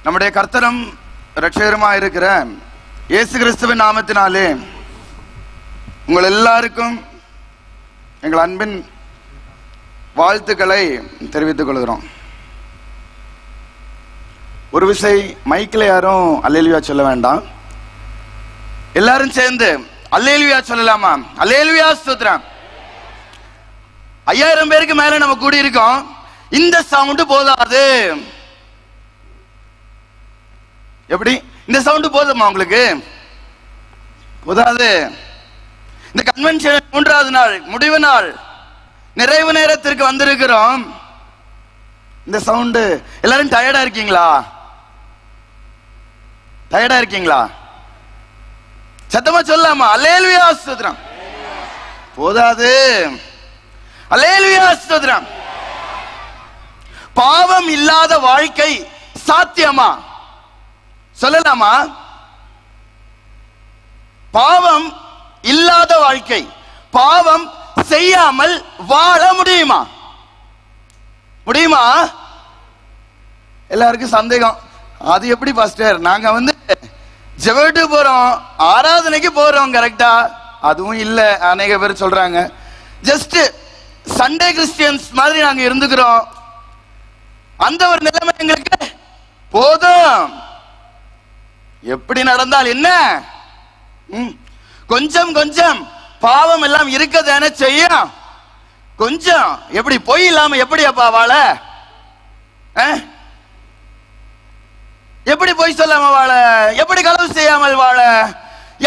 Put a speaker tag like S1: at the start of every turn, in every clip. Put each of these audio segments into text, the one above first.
S1: நம்முடைய கர்த்தரும் இரட்சகருமா இருக்கிற இயேசு கிறிஸ்துவின் நாமத்தினாலே உங்கள் எல்லாருக்கும் எங்கள் அன்பின் வாழ்த்துக்களை தெரிவித்துக் கொள்கிறோம். ஒரு விசை மைக்கில் யாரும் அல்லேலூயா சொல்ல வேண்டாம், எல்லாரும் சேர்ந்து அல்லேலூயா சொல்லலாமா? அல்லேலூயா ஸ்தோத்திரம். 5000 பேருக்கு மேல நம்ம கூடி இருக்கோம். இந்த சவுண்ட் போதாது. எப்படி இந்த சவுண்ட் போதுமா உங்களுக்கு? போதாது. இந்த கன்வென்ஷன் 3வது நாள், முடிவு நாள், நிறைவு நேரத்திற்கு வந்திருக்கிறோம். இந்த சவுண்ட் எல்லாரும் டயர்டா இருக்கீங்களா? டயர்டா இருக்கீங்களா? சத்தமா சொல்லலாமா? அல்லேலூயா ஸ்தோத்திரம். போதாது. அல்லேலூயா ஸ்தோத்திரம். பாவம் இல்லாத வாழ்க்கை சாத்தியமா? சொல்லலாமா? பாவம் இல்லாத வாழ்க்கை, பாவம் செய்யாமல் வாழ முடியுமா? முடியுமா? எல்லாருக்கும் சந்தேகம். அது எப்படி பாஸ்டர்? நாங்க ஜெபட்டு போறோம், ஆராதனைக்கு போறோம், கரெக்டா? அதுவும் இல்ல. அநேக பேர் சொல்றாங்க ஜஸ்ட் சண்டே கிறிஸ்டியன்ஸ் மாதிரி நாங்க இருந்துக்கிறோம். அந்த ஒரு நிலைமை எங்களுக்கு போதும். எப்படி நடந்தால் என்ன? கொஞ்சம் கொஞ்சம் பாவம் எல்லாம் இருக்கதானே செய்யும். கொஞ்சம் எப்படி பொய் இல்லாம எப்படி அப்பா வாழ? எப்படி பொய் சொல்லாம வாழ? எப்படி களவு செய்யாமல் வாழ?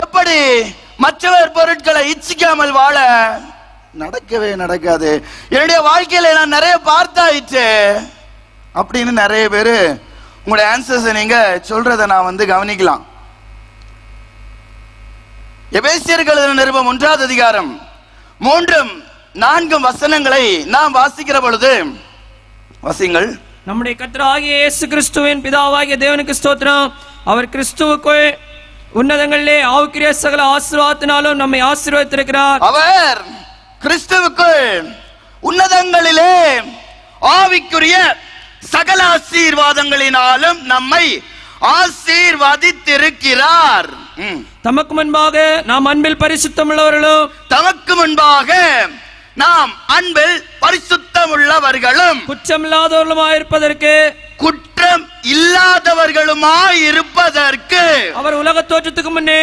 S1: எப்படி மற்றவர் பொருட்களை இச்சிக்காமல் வாழ? நடக்கவே நடக்காது. என்னுடைய வாழ்க்கையில நான் நிறைய பார்த்தாயிற்று அப்படின்னு நிறைய பேரு உங்களுடைய ஆன்சர்ஸ் நீங்க சொல்றத நான் கவனிக்கலாம். எபேசியர்கள் நிருபம் 1வது அதிகாரம் 3-4 வசனங்களை நாம் வாசிக்கிற பொழுது, வாசிங்கள்.
S2: நம்முடைய கர்த்தராகிய இயேசு கிறிஸ்துவின் பிதாவாகிய தேவனுக்கு ஸ்தோத்திரம். அவர் கிறிஸ்துவுக்குள் உன்னதங்களிலே ஆவிக்குரிய சகல ஆசீர்வாதத்தினாலும் நம்மை ஆசீர்வதித்திருக்கிறார்.
S1: அவர் கிறிஸ்துவுக்குள் உன்னதங்களிலே ஆவிக்குரிய சகல ஆசீர்வாதங்களினாலும் நம்மை ஆசீர்வதித்திருக்கிறார்.
S2: தமக்கு முன்பாக நாம் அன்பில் பரிசுத்தம் உள்ளவர்களும்,
S1: தமக்கு முன்பாக நாம் அன்பில் பரிசுத்தம் உள்ளவர்களும்,
S2: குற்றமில்லாதவர்களுமாயிருப்பதற்கு,
S1: குற்றம் இல்லாதவர்களுமாயிருப்பதற்கு,
S2: அவர் உலக தோற்றத்துக்கு முன்னே,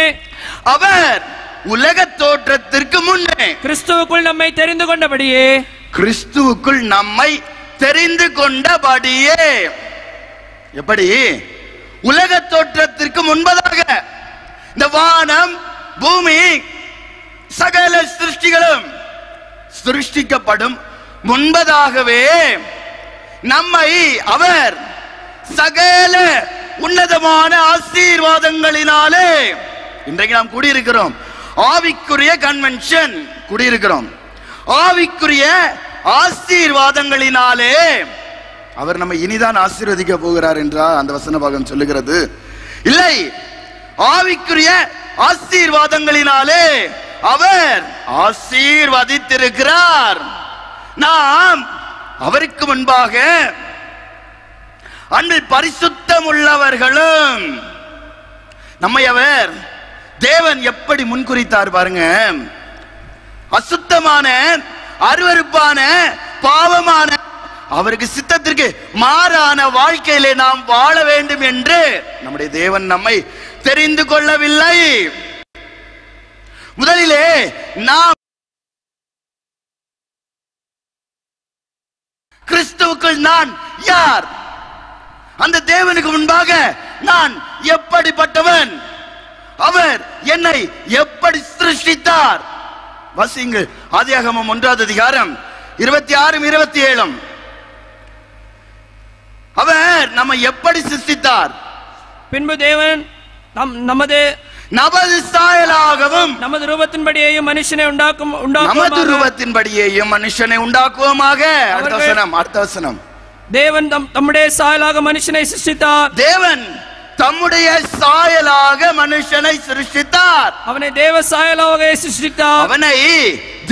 S1: அவர் உலக தோற்றத்திற்கு முன்னே
S2: கிறிஸ்துவுக்குள் நம்மை தெரிந்து கொண்டபடியே,
S1: கிறிஸ்துவுக்குள் நம்மை தெரிந்து கொண்டபடியே. எப்படி? உலக தோற்றத்திற்கு முன்பதாக இந்த வானம் பூமி சகல சிருஷ்டிகளும் சிருஷ்டிக்கப்படும் முன்பதாகவே நம்மை அவர் சகல உன்னதமான ஆசீர்வாதங்களினாலே, இன்றைக்கு நாம் கூடியிருக்கிறோம், ஆவிக்குரிய கன்வென்ஷன் கூடியிருக்கிறோம், ஆவிக்குரிய ஆசீர்வாதங்களினாலே அவர் நம்மை இனிதான் ஆசீர்வதிக்க போகிறார் என்றால் அந்த வசன பாகம் சொல்லுகிறது. இல்லை, ஆவிக்குரிய ஆசீர்வாதங்களினாலே அவர் ஆசீர்வதித்திருக்கிறார். நாம் அவருக்கு முன்பாக அன்பில் பரிசுத்தம் உள்ளவர்களும். நம்மை அவர் தேவன் எப்படி முன்குறித்தார் பாருங்க. அசுத்தமான, அருவருப்பான, பாவமான, அவருக்கு சித்தத்திற்கு மாறான வாழ்க்கையிலே நாம் வாழ வேண்டும் என்று நம்முடைய தேவன் நம்மை தெரிந்து கொள்ளவில்லை. முதலிலே நாம் கிறிஸ்துவுக்குள் நான் யார், அந்த தேவனுக்கு முன்பாக நான் எப்படிப்பட்டவன், அவர் என்னை எப்படி சிருஷ்டித்தார். வாசியுங்கள் ஆதியாகமம் 1வது அதிகாரம் 26-27. அவர் நம்மை எப்படி சிருஷ்டித்தார்?
S2: பின்பு தேவன் நமது
S1: சாயலாகவும்
S2: நமது ரூபத்தின்படியேயும் மனுஷனை
S1: நமது ரூபத்தின்படியேயும் மனுஷனை உண்டாக்குவோமாக. அடுத்த வசனம்.
S2: தேவன் தம்முடைய சாயலாக மனுஷனை சிருஷ்டித்தார்.
S1: தேவன் தம்முடைய சாயலாக மனுஷனை சிருஷ்டித்தார்.
S2: அவனை தேவ சாயலாக சிருஷ்டித்தார்.
S1: அவனை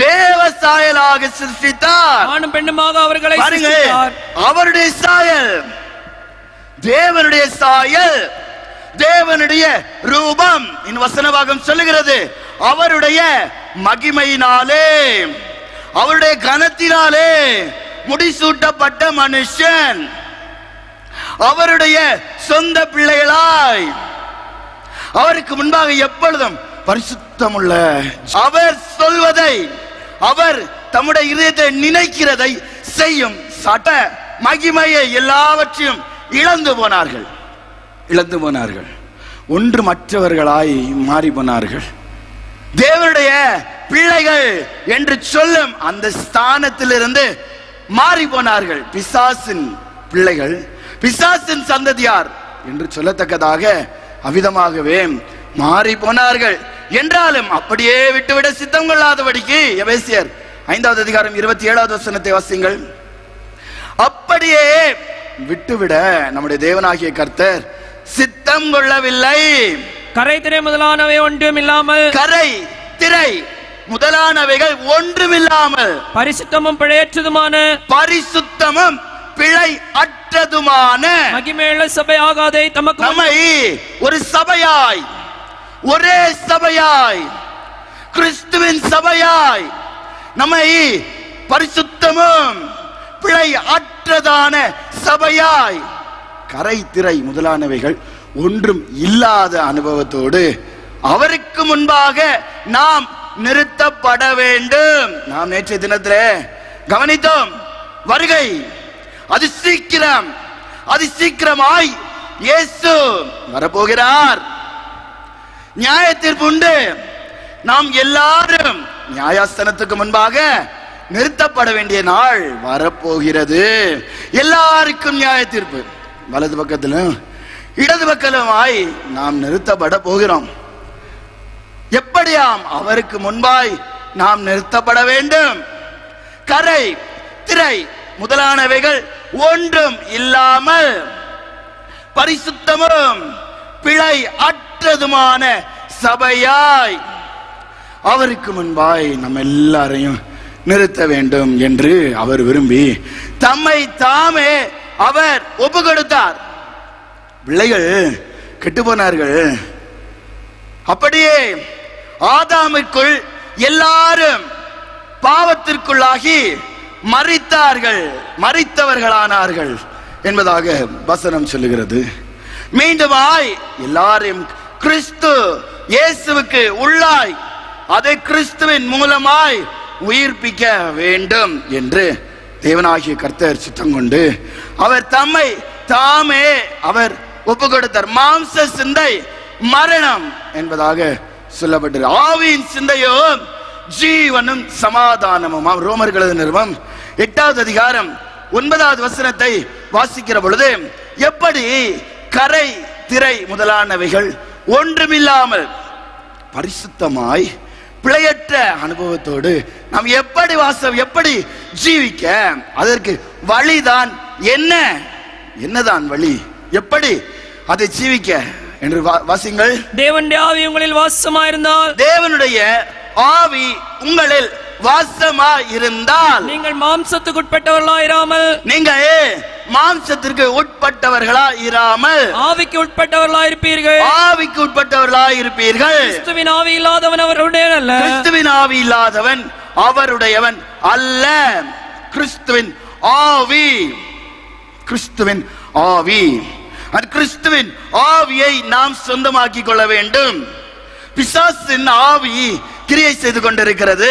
S1: தேவ சாயலாக சிருஷ்டித்தார்.
S2: ஆணும் பெண்ணுமாக அவர்களை சிருஷ்டித்தார்.
S1: அவருடைய சாயல் தேவனுடைய சாயல், தேவனுடைய ரூபம். இந்த வசனபாகம் சொல்லுகிறது, அவருடைய மகிமையினாலே, அவருடைய கனத்தினாலே முடிசூட்டப்பட்ட மனுஷன், அவருடைய சொந்த பிள்ளைகளாய் அவருக்கு முன்பாக எப்பொழுதும் பரிசுத்தமுள்ள, அவர் சொல்வதை, அவர் தம்முடைய இதயத்தை நினைக்கிறதை செய்யும் சட்ட மகிமையை எல்லாவற்றையும் இழந்து போனார்கள், ஒன்று மற்றவர்களாய் மாறி போனார்கள். தேவனுடைய பிள்ளைகள் என்று சொல்லும் அந்த ஸ்தானத்திலிருந்து மாறி போனார்கள். பிசாசின் பிள்ளைகள், பிசாசின் சந்ததியார் என்று சொல்லத்தக்கதாக அவ்விதமாகவே மாறி போனார்கள். என்றாலும் அப்படியே விட்டுவிட சித்தம் கொள்ளாதபடிக்கு எபேசியர் 5வது அதிகாரம் 27வது வசனத்தை வாசிங்கள். அப்படியே விட்டுவிட நம்முடைய தேவனாகிய கர்த்தர் சித்தம் கொள்ளவில்லை.
S2: கரை திரை முதலானவை ஒன்றும் இல்லாமல்,
S1: கரை திரை முதலானவைகள் ஒன்றுமில்லாமல்,
S2: பரிசுத்தமும் பிழையற்றதுமான,
S1: பரிசுத்தமும் பிழை அற்றதுமான
S2: மகிமையுள்ள சபை ஆகாதே தமக்கு
S1: நம்மை ஒரு சபையாய், ஒரே சபையாய், கிறிஸ்துவின் சபையாய், நம்மை பரிசுத்தமும் பிழை அற்றதான சபையாய், கரை திரை முதலானவைகள் ஒன்றும் இல்லாத அனுபவத்தோடு அவருக்கு முன்பாக நாம் நிறுத்தப்பட வேண்டும். நாம் நேற்றைய தினத்திலே கவனித்தோம், வருகை அது சீக்கிரம், அது சீக்கிரமாய் இயேசு வரப்போகிறார். நியாய தீர்ப்பு உண்டு. நாம் எல்லாரும் நியாயஸ்தானத்துக்கு முன்பாக நிறுத்தப்பட வேண்டிய நாள் வரப்போகிறது. எல்லாருக்கும் நியாய தீர்ப்பு, வலது பக்கத்திலும் இடது பக்கத்திலுமாய் நாம் நிறுத்தப்பட போகிறோம். எப்படியாம் அவருக்கு முன்பாய் நாம் நிறுத்தப்பட வேண்டும். கரை திரை முதலானவைகள் ஒன்றும் இல்லாமல், பரிசுத்தமும் பிழை அற்றதுமான சபையாய் அவருக்கு முன்பாய் நம்ம எல்லாரையும் நிறுத்த வேண்டும் என்று அவர் விரும்பி தம்மை தாமே அவர் ஒப்பு கொடுத்தார். பிள்ளைகள் கெட்டு போனார்கள். அப்படியே ஆதாமிற்குள் எல்லாரும் பாவத்திற்குள்ளாகி மரித்தார்கள், மரித்தவர்களானார்கள் என்பதாக வசனம் சொல்லுகிறது. மீண்டுமாய் எல்லாரையும் கிறிஸ்து இயேசுவுக்கு உள்ளாய், அதை கிறிஸ்துவின் மூலமாய் உயிர்ப்பிக்க வேண்டும் என்று தேவனாகிய கர்த்தர் சித்தம் கொண்டு அவர் தம்மை தாமே அவர் ஒப்பு கொடுத்தார். மாம்ச சிந்தை மரணம் என்பதாக சொல்லப்பட்டது. ஆவியின் சிந்தையோ ஜீவனும் சமாதானமும். ரோமர்களது நிறுவம் 8வது அதிகாரம் 9வது வசனத்தை வாசிக்கிற பொழுது, எப்படி கரை திரை முதலானவைகள் ஒன்றுமில்லாமல் பரிசுத்தமாய் பிழையற்ற அனுபவத்தோடு நாம் எப்படி ஜீவிக்க, அதற்கு வழிதான் என்ன, என்னதான் வழி, எப்படி அதை ஜீவிக்க என்று வாசிங்கள்.
S2: தேவனுடைய ஆவி உங்களில் வாசமாயிருந்தால்,
S1: தேவனுடைய ஆவி உங்களில் வாசமாயிருந்தால்,
S2: நீங்கள் மாம்சத்துக்கு உட்பட்டவர்களாயிராமல்,
S1: நீங்கள் மாம்சத்திற்கு உட்பட்டவர்களாயிராமல்
S2: ஆவிக்கு உட்பட்டவர்களாயிருப்பீர்கள்.
S1: ஆவிக்கு உட்பட்டவர்களாயிருப்பீர்கள்.
S2: கிறிஸ்துவின் ஆவி இல்லாதவன் அவருடையவன் அல்ல.
S1: கிறிஸ்துவின் ஆவி இல்லாதவன் அவருடையவன் அல்ல. கிறிஸ்துவின் ஆவி, கிறிஸ்துவின் ஆவி, அந்த கிறிஸ்துவின் ஆவியை நாம் சொந்தமாக்கி கொள்ள வேண்டும். பிசாசின் ஆவி கிரியை செய்து கொண்டிருக்கிறது,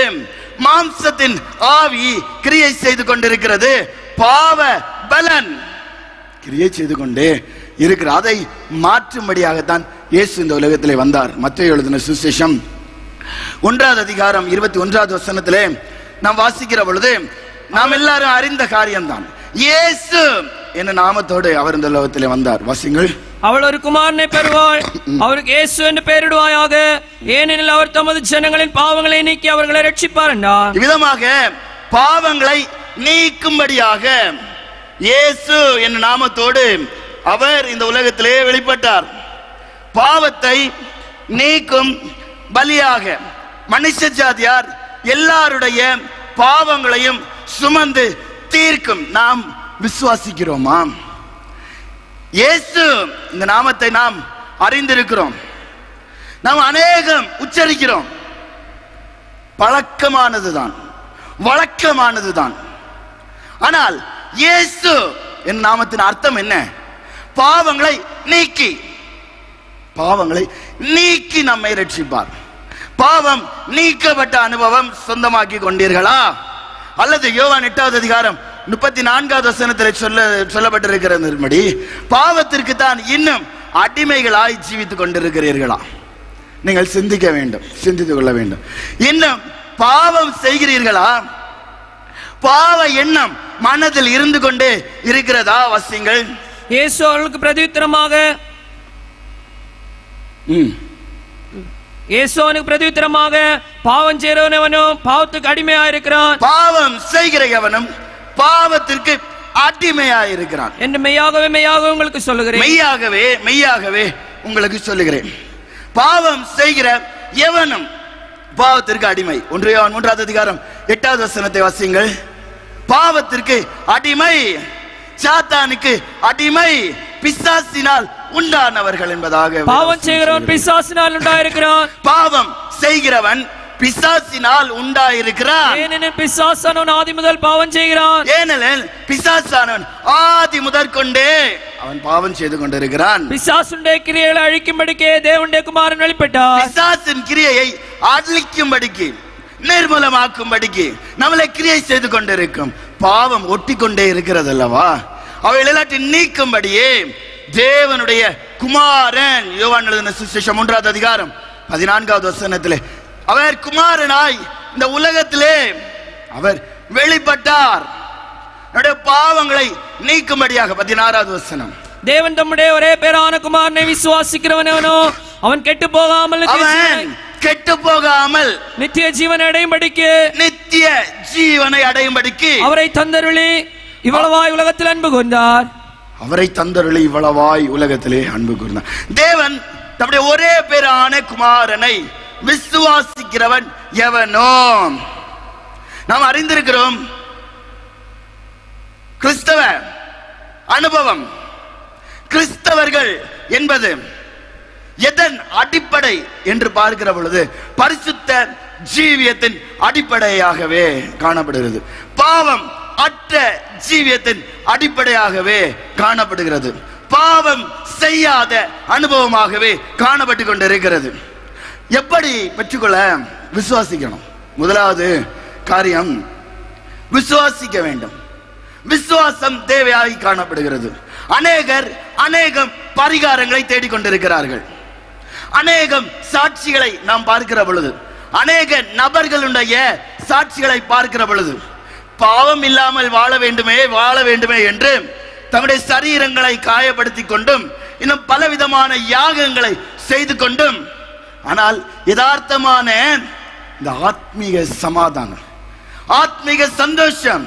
S1: மாம்சத்தின் ஆவி கிரியை செய்து கொண்டிருக்கிறது, பாவ பலன் கிரியை செய்து கொண்டே இருக்கிற. அதை மாற்றும்படியாகத்தான் இயேசு இந்த உலகத்திலே வந்தார். மத்தேயு எழுதின சுவிசேஷம் 1வது அதிகாரம் 21வது வசனத்திலே நாம் வாசிக்கிற பொழுது, நாம் எல்லாரும் அறிந்த காரியம்தான், இயேசு என்ற நாமத்தோடு அவர் இந்த உலகத்திலே வந்தார். வாசிங்கள்.
S2: அவள் ஒரு குமாரனை பெறுவாள், அவருக்கு இயேசு என்று பெயரிடுவாயாக, ஏனெனில் அவர் தமது ஜனங்களின் பாவங்களை நீக்கி அவர்களை ரட்சிப்பார் என்றார். இவ்விதமாக
S1: பாவங்களை நீக்கும்படியாக இயேசு என்ற நாமத்தோடு அவர் இந்த உலகத்திலே வெளிப்பட்டார். பாவத்தை நீக்கும் பலியாக மனுஷ ஜாதியார் எல்லாருடைய பாவங்களையும் சுமந்து தீர்க்கும். நாம் விசுவாசிக்கிறோமா? இயேசு இந்த நாமத்தை நாம் அறிந்திருக்கிறோம், நாம் அநேகம் உச்சரிக்கிறோம். பழக்கமானதுதான், வழக்கமானதுதான். ஆனால் இயேசு என் நாமத்தின் அர்த்தம் என்ன? பாவங்களை நீக்கி, பாவங்களை நீக்கி நம்மை ரட்சிப்பார். பாவம் நீக்கப்பட்ட அனுபவம் சொந்தமாக்கி கொண்டீர்களா? அல்லது யோவான் 8வது அதிகாரம் 34வது வசனத்தில் சொல்லப்பட்டிருக்கிறபடி பாவத்திற்கு தான் இன்னும் அடிமைகளாய் ஜீவித்துக் கொண்டிருக்கிறீர்களா? நீங்கள் சிந்திக்க வேண்டும், சிந்தித்துக் கொள்ள வேண்டும். இன்னும் பாவம் செய்கிறீர்களா? பாவ எண்ணம் மனதில் இருந்து கொண்டே இருக்கிறதா? வாசிங்கள்.
S2: இயேசு அவர்களுக்கு பிரதியுத்தரமாக பாவம் செய்கிறவனும் பாவத்துக்கு அடிமையாயிருக்கிறான்,
S1: பாவம் செய்கிற எவனும் பாவத்திற்கு அடிமையாயிருக்கிறான்
S2: என்று மெய்யாகவே மெய்யாகவே உங்களுக்கு சொல்லுகிறேன்.
S1: மெய்யாகவே மெய்யாகவே உங்களுக்கு சொல்லுகிறேன். பாவம் செய்கிற எவனும் பாவத்திற்கு அடிமை. 1 யோவான் 3வது அதிகாரம் 8வது வசனத்தை வாசியுங்கள். பாவத்திற்கு அடிமை, சாத்தானுக்கு அடிமை, பிசாசினால் உண்டானவர்கள் என்பதாக.
S2: பாவம் செய்கிறவன் பிசாசினால் உண்டாயிருக்கிறான்,
S1: பாவம் செய்கிறவன் பிசாசினால் உண்டாயிருக்கிறான்.
S2: ஏனெனில் பிசாசானவன் ஆதி முதல் பாவம் செய்கிறான்.
S1: ஏனெனில் பிசாசானவன் ஆதி முதற் கொண்டே அவன் பாவம் செய்து கொண்டிருக்கிறான்.
S2: பிசாசுடைய கிரியைகளை அழிக்கும்படிக்கே தேவனுடைய குமாரன் வெளிப்பட்டார்.
S1: பிசாசின் கிரியையை அழிக்கும்படிக்கு, நிர்மூலமாக்கும்படிக்கு நம்மளை கிரியை செய்து கொண்டிருக்கும் பாவம் ஒட்டி கொண்டே இருக்கிறது அல்லவா? அவை எல்லாத்தையும் நீக்கும்படியே தேவனுடைய குமாரன், யோவான் எழுதின சுவிசேஷம் 3வது அதிகாரம் 14வது வசனத்திலே, அவர் குமாரனாய் இந்த உலகத்திலே அவர் வெளிப்பட்டார், நம்முடைய பாவங்களை நீக்கும்படியாக. 16வது வசனம்.
S2: தேவன் தம்முடைய ஒரே பேரான குமாரனை விசுவாசிக்கிறவனோ அவன் கெட்டு போகாமல்,
S1: அவன் கெட்டு போகாமல்
S2: நித்திய ஜீவனை அடையும்படிக்கு,
S1: நித்திய ஜீவனை அடையும்படிக்கு
S2: அவரை தந்தருளி இவ்வளவாய் உலகத்தில் அன்பு கூர்ந்தார்.
S1: அவரை தந்தருளி இவ்வளவாய் உலகத்திலே அன்பு கூர்ந்தார். தேவன் தம்முடைய ஒரே பேரான குமாரனை விசுவாசிக்கிறவன் எவனோ, நாம் அறிந்திருக்கிறோம். கிறிஸ்தவ அனுபவம், கிறிஸ்தவர்கள் என்பது எதன் அடிப்படை என்று பார்க்கிற பொழுது பரிசுத்த ஜீவியத்தின் அடிப்படையாகவே காணப்படுகிறது. பாவம் அற்ற ஜீவியத்தின் அடிப்படையாகவே காணப்படுகிறது. பாவம் செய்யாத அனுபவமாகவே காணப்பட்டு கொண்டிருக்கிறது. எப்படி பெற்றுக்கொள்ள? விசுவாசிக்கணும். முதலாவது காரியம் விசுவாசிக்க வேண்டும். விசுவாசம் தேவையாகி காணப்படுகிறது. அநேகம் பரிகாரங்களை தேடிக்கொண்டிருக்கிறார்கள். அநேகம் சாட்சிகளை நாம் பார்க்கிற பொழுது, அநேக நபர்களுடைய சாட்சிகளை பார்க்கிற பொழுது, பாவம் இல்லாமல் வாழ வேண்டுமே என்று தங்களுடைய சரீரங்களை காயப்படுத்திக் கொண்டும் இன்னும் பலவிதமான யாகங்களை செய்து கொண்டும், ஆனால் யதார்த்தமான இந்த ஆத்மீக சமாதானம், ஆத்மீக சந்தோஷம்,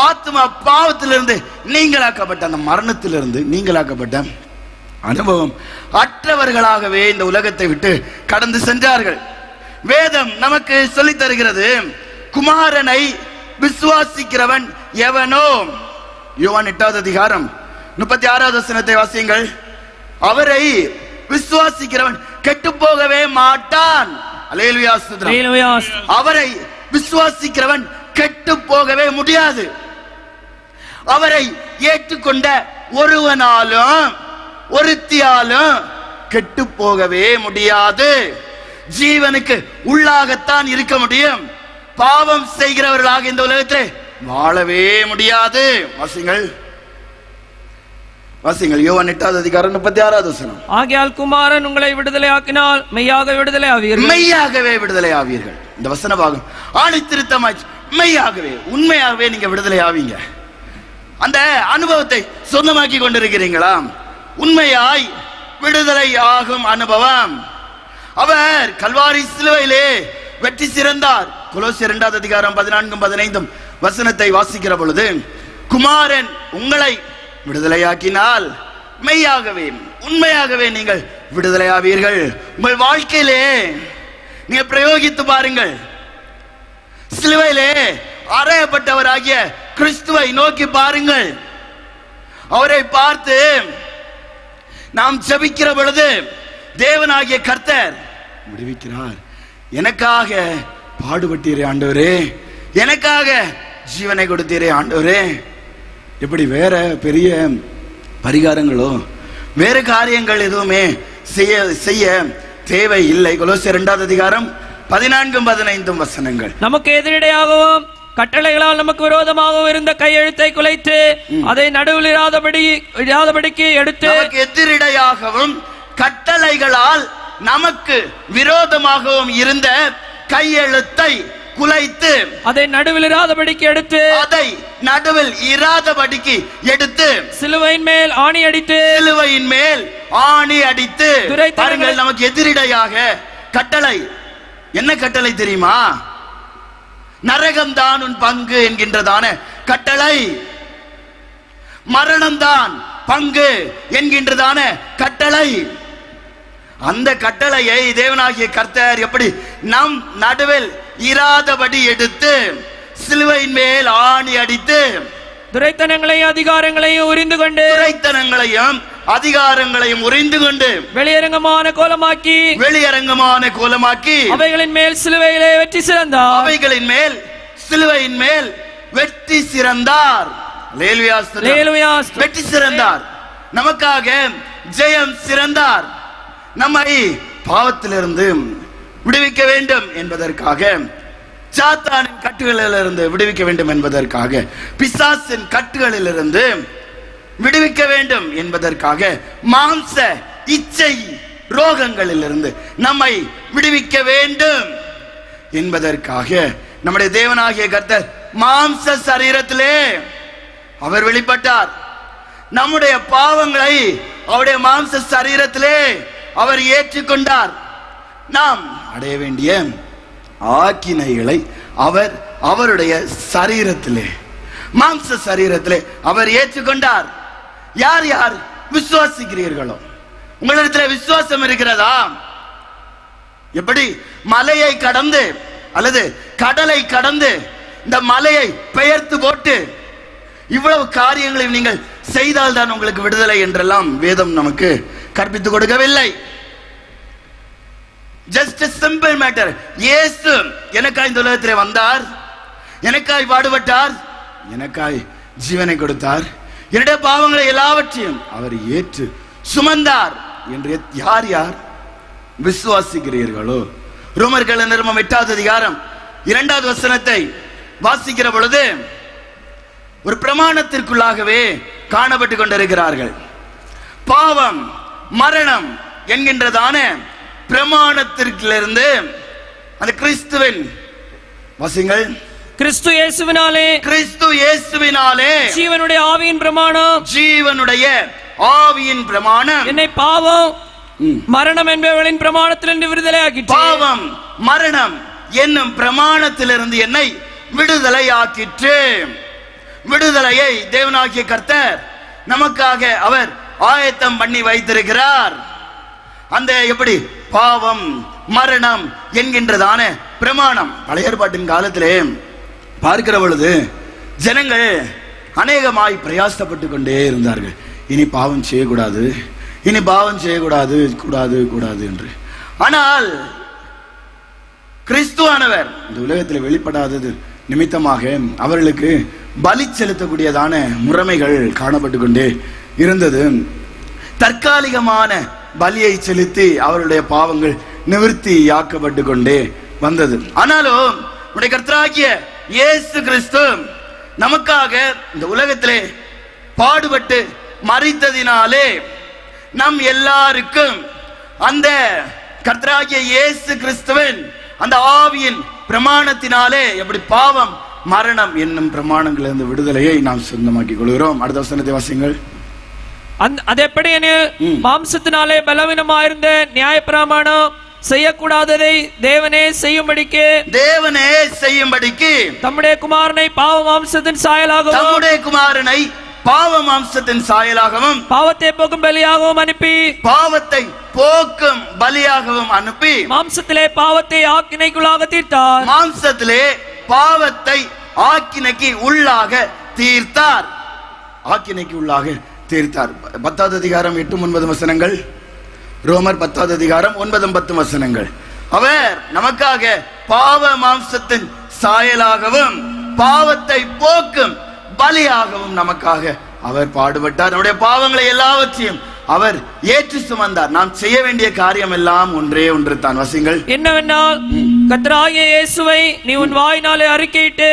S1: ஆத்மா பாவத்திலிருந்து நீங்களாக்கப்பட்ட, அந்த மரணத்திலிருந்து நீங்களாக்கப்பட்ட அனுபவம் அற்றவர்களாகவே இந்த உலகத்தை விட்டு கடந்து சென்றார்கள். வேதம் நமக்கு சொல்லித் தருகிறது, குமாரனை விசுவாசிக்கிறவன் எவனோ. யோவான் 8வது அதிகாரம் 36வது வசனத்தை வாசியுங்கள். அவரை விசுவாசிக்கிறவன் கெட்டு போகவே மாட்டான். அல்லேலூயா, ஸ்தோத்திரம். அவரை விசுவாசிக்கிறவன் கெட்டு போகவே முடியாது. அவரை ஏற்றுக்கொண்ட ஒருவனாலும் ஒருத்தியாலும் கெட்டு போகவே முடியாது. ஜீவனுக்கு உள்ளாகத்தான் இருக்க முடியும். பாவம் செய்கிறவர்களாக இந்த உலகத்திலே வாழவே முடியாது. வாசிங்கள் யோவான் 8வது அதிகாரம் 36வது வசனம்.
S2: ஆகையால் குமாரன் உங்களை விடுதலை ஆக்கினால் மெய்யாக விடுதலை ஆவீர்கள்.
S1: மெய்யாகவே விடுதலை ஆவீர்கள். இந்த வசன பாகம் ஆணித்திருத்தமாய் மெய்யாகவே, உண்மையாகவே நீங்க விடுதலை ஆவீங்க. அந்த அனுபவத்தை சொந்தமாக்கி கொண்டிருக்கிறீங்களா? உண்மையாய் விடுதலை ஆகும் அனுபவம். அவர் கல்வாரி சிலுவையிலே வெற்றி சிறந்தார். கொலோசியர் 2வது அதிகாரம் 14-15 வசனத்தை வாசிக்கிற பொழுது, குமாரன் உங்களை விடுதலையாக்கினால் மெய்யாகவே உண்மையாகவே நீங்கள் விடுதலையாவீர்கள். உங்கள் வாழ்க்கையிலே நீங்க பிரயோகித்து பாருங்கள். சிலுவையிலே அறையப்பட்டவராகிய கிறிஸ்துவை நோக்கி பாருங்கள். அவரை பார்த்து நாம் ஜெபிக்கிற பொழுது தேவனாகிய கர்த்தர் விடுவிக்கிறார். எனக்காக பாடுபட்டீரே ஆண்டவரே, எனக்காக ஜீவனை கொடுத்தீரே ஆண்டவரே. எப்படி வேற பெரிய பரிகாரங்களோ வேற காரியங்கள் எதுவுமே செய்ய தேவை இல்லை. கொலோசியர் 2வது அதிகாரம் 14-15 வசனங்கள்.
S2: நமக்கு எதிரிடையாகவும் கட்டளைகளால் நமக்கு விரோதமாகவும் இருந்த கையெழுத்தை குலைத்து அதை நடுவில் இராதபடிக்கு எடுத்து,
S1: நமக்கு எதிரிடையாகவும் கட்டளைகளால் நமக்கு விரோதமாகவும் இருந்த கையெழுத்தை குலைத்து
S2: அதை நடுவில் இராதபடிக்கு
S1: எடுத்து
S2: சிலுவையின் மேல் ஆணி அடித்து
S1: பாருங்கள். நமக்கு எதிரிடையாக கட்டளை, என்ன கட்டளை தெரியுமா? நரகம்தான் உன் பங்கு என்கின்றதான கட்டளை, மரணம்தான் பங்கு என்கின்றதான கட்டளை. அந்த கட்டளையை தேவனாகிய கர்த்தர் எப்படி நம் நடுவில் இராதபடி எடுத்து சிலுவையின் மேல் ஆணி அடித்து
S2: துரைத்தனங்களையும் அதிகாரங்களையும் உரிந்து கொண்டு வெளியரங்கமான கோலமாக்கி அவைகளின் மேல் சிலுவையிலே வெற்றி சிறந்தார்.
S1: வெற்றி சிறந்தார், நமக்காக ஜெயம் சிறந்தார். நம்மை பாவத்திலிருந்து விடுவிக்க வேண்டும் என்பதற்காக, சாத்தானின் கட்டுகளிலிருந்து விடுவிக்க வேண்டும் என்பதற்காக, பிசாசின் கட்டுகளிலிருந்து விடுவிக்க வேண்டும் என்பதற்காக, மாம்ச இச்சை ரோகங்களிலிருந்து நம்மை விடுவிக்க வேண்டும் என்பதற்காக நம்முடைய தேவனாகிய கர்த்தர் மாம்ச சரீரத்திலே அவர் வெளிப்பட்டார். நம்முடைய பாவங்களை அவருடைய மாம்ச சரீரத்திலே அவர் ஏற்றுக்கொண்டார். நாம் அடைய வேண்டிய ஆக்கினைகளை அவர் அவருடைய சரீரத்திலே, மாம்ச சரீரத்திலே அவர் ஏற்றுக்கொண்டார். யார் யார் விசுவாசிக்கிறீர்களோ, உங்களிடத்தில் விசுவாசம் இருக்கிறதா? எப்படி மலையை கடந்து அல்லது கடலை கடந்து இந்த மலையை பெயர்த்து போட்டு இவ்வளவு காரியங்களை நீங்கள் செய்தால் தான் உங்களுக்கு விடுதலை என்றெல்லாம் வேதம் நமக்கு கற்பித்துக் கொடுக்கவில்லை. Just simple matter. இயேசு எனக்காய் இந்த உலகத்திலே வந்தார், எனக்காய் பாடுபட்டார், எனக்காய் ஜீவனை கொடுத்தார், என்னுடைய பாவங்களை எல்லாவற்றையும் அவர் ஏற்று சுமந்தார் என்று யார் யார் விசுவாசிக்கிறீர்களோ, ரோமர்கள் நிருபம் 8வது அதிகாரம் 2வது வசனத்தை வாசிக்கிற பொழுது ஒரு பிரமாணத்திற்குள்ளாகவே காணப்பட்டு கொண்டிருக்கிறார்கள். பாவம் மரணம் என்கின்றதான பிரமாணத்திலிருந்து அந்த கிறிஸ்துவின் வாசிங்கள்,
S2: கிறிஸ்து இயேசுவினாலே ஜீவனுடைய ஆவியின் பிரமாணம் என்னை பாவம் மரணம் என்பவர்களின் பிரமாணத்திலிருந்து விடுதலையாக்கிற்று.
S1: பாவம் மரணம் என்னும் பிரமாணத்திலிருந்து என்னை விடுதலையாக்கிற்று. விடுதலையை தேவனாகிய கர்த்தர் நமக்காக அவர் ஆயத்தம் பண்ணி வைத்திருக்கிறார். அந்த எப்படி பாவம் மரணம் என்கின்றதான பிரமாணம் பழைய ஏற்பாட்டின் காலத்திலே பார்க்கிற பொழுது ஜனங்கள் அநேகமாய் பிரயாசப்பட்டு கொண்டே இருந்தார்கள். இனி பாவம் செய்யக்கூடாது, இனி பாவம் செய்யக்கூடாது கூடாது கூடாது என்று. ஆனால் கிறிஸ்துவானவர் இந்த உலகத்தில் வெளிப்படாதது நிமித்தமாக அவர்களுக்கு பலி செலுத்தக்கூடியதான முறைமைகள் காணப்பட்டு கொண்டே இருந்தது. தற்காலிகமான பலியை செலுத்தி அவருடைய பாவங்கள் நிவர்த்தியாக்கப்பட்டு கொண்டே வந்தது. ஆனாலும் நம்முடைய கர்த்தராகிய இயேசு கிறிஸ்து நமக்காக இந்த உலகத்திலே பாடுபட்டு மரித்ததினாலே நம் எல்லாருக்கும் அந்த கர்த்தராகிய இயேசு கிறிஸ்துவின் அந்த ஆவியின் பிரமாணத்தினாலே எப்படி பாவம் மரணம் என்னும் பிரமாணங்களிலிருந்து விடுதலையை நாம் சொந்தமாக்கிக் கொள்கிறோம். அடுத்த வசனத்தை வாசிங்கள்.
S2: அதெப்படி மாம்சத்தினாலே பலவீனமாயிருந்த நியாயப்பிரமாணம் செய்யக்கூடாததை தேவனே செய்யும்படிக்கு தம்முடைய குமாரனை பாவ மாம்சத்தின் சாயலாகவும் பாவத்தை போக்கும் பலியாகவும் அனுப்பி மாம்சத்திலே பாவத்தை ஆக்கினைக்குள்ளாக தீர்த்தார்.
S1: மாம்சத்திலே பாவத்தை ஆக்கினைக்கு உள்ளாக தீர்த்தார். ஆக்கினைக்கு உள்ளாக தீர்த்தார். 10வது அதிகாரம் 8-9 வசனங்கள். ரோமர் 10வது அதிகாரம் 9-10 வசனங்கள். அவர் நமக்காக பாவ மாம்சத்தின் சாயலாகவும் பாவத்தை போக்கும் பலியாகவும் நமக்காக அவர் பாடுபட்டார். நம்முடைய பாவங்களை எல்லாவற்றையும் அவர் ஏற்று சுமந்தார். நாம் செய்ய வேண்டிய காரியம் எல்லாம் ஒன்றே ஒன்று தான். வசிங்கள்.
S2: என்னவென்றால் கர்த்தராகிய இயேசுவை நீ உன் வாயினாலே அறிக்கையிட்டு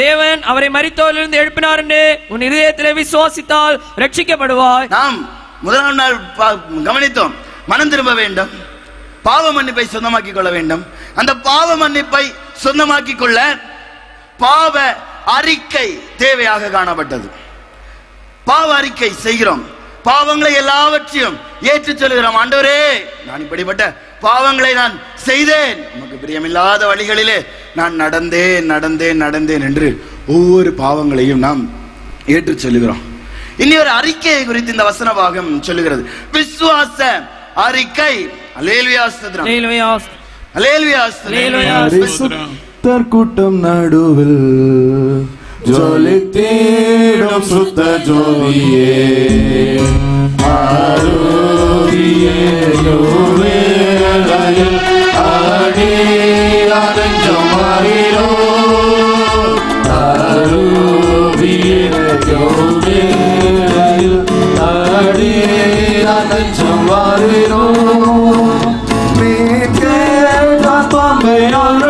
S2: தேவன் அவரை மரித்தோரிலிருந்து எழுப்பினார் என்று உன் இதயத்திலே விசுவாசித்தால் ரட்சிக்கப்படுவாய்.
S1: நாம் முதலாம் நாள் கவனித்தோம். மனம் திரும்ப வேண்டும், பாவ மன்னிப்பை சொந்தமாக்கிக் கொள்ள வேண்டும். அந்த பாவ மன்னிப்பை சொந்தமாக்கிக் கொள்ள பாவ அறிக்கை தேவையாக காணப்பட்டது. பாவ அறிக்கை செய்கிறோம், பாவங்களை எல்லாவற்றையும் ஏற்றுச் சொல்கிறோம். ஆண்டவரே, நான் இப்படிப்பட்ட பாவங்களை நான் செய்தேன், நமக்கு பிரியமில்லாத வழிகளிலே நான் நடந்தேன் என்று ஒவ்வொரு பாவங்களையும் நாம் ஏற்றுச் சொல்லுகிறோம். இனி ஒரு அறிக்கையை குறித்து இந்த வசன பாகம் சொல்லுகிறது. விசுவாச அறிக்கை. அல்லேலூயா ஸ்தோத்திரம், அல்லேலூயா ஸ்தோத்திரம்.
S3: கூட்டம் நடுவில் ஜொலித்தேடும் சுத்த ஜோதியே ஆரோக்கியே யோவேளையில் ஆடியானஞ்சம் மாறிரோ ஆரோக்கியே யோவேளையில் ஆடியானஞ்சம் மாறிரோ மீட்கேட்ட பம்பையாள்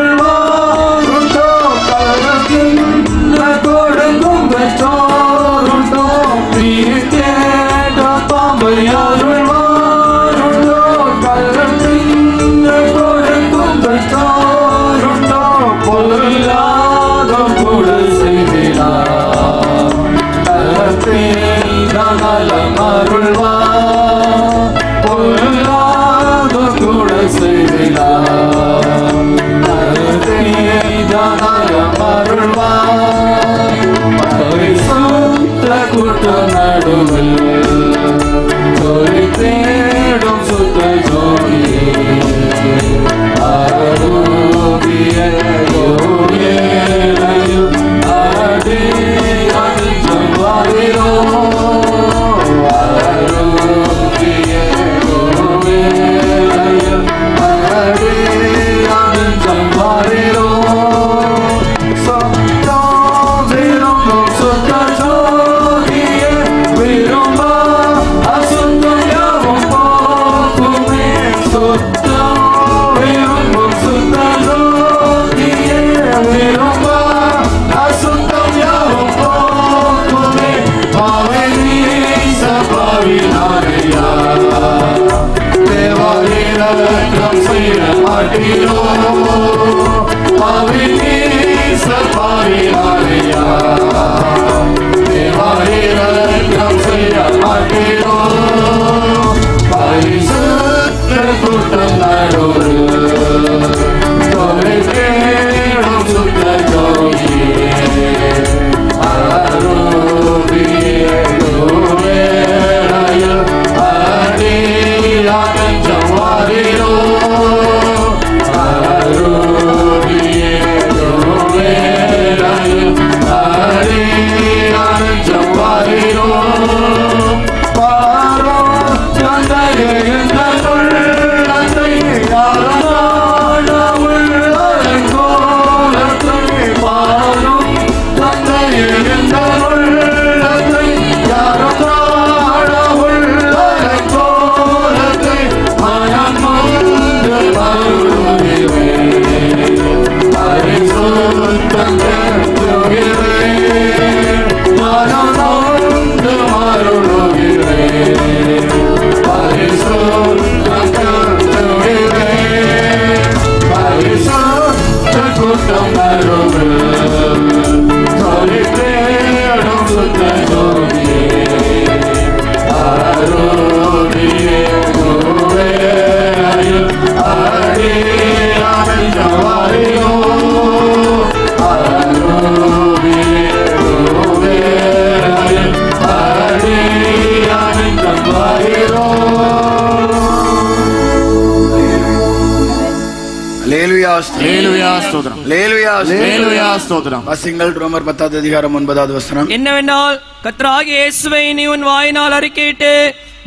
S3: ஹalleluya ஸ்தோத்திரம் ஹalleluya ஸ்தோத்திரம்.
S1: வாசிங்கள் ரோமர் 10 அதிகாரம் 9வது வசனம்.
S2: என்னவென்றால் கர்த்தராகிய இயேசுவை நீ உன் வாயினால் அறிக்கையிட்டு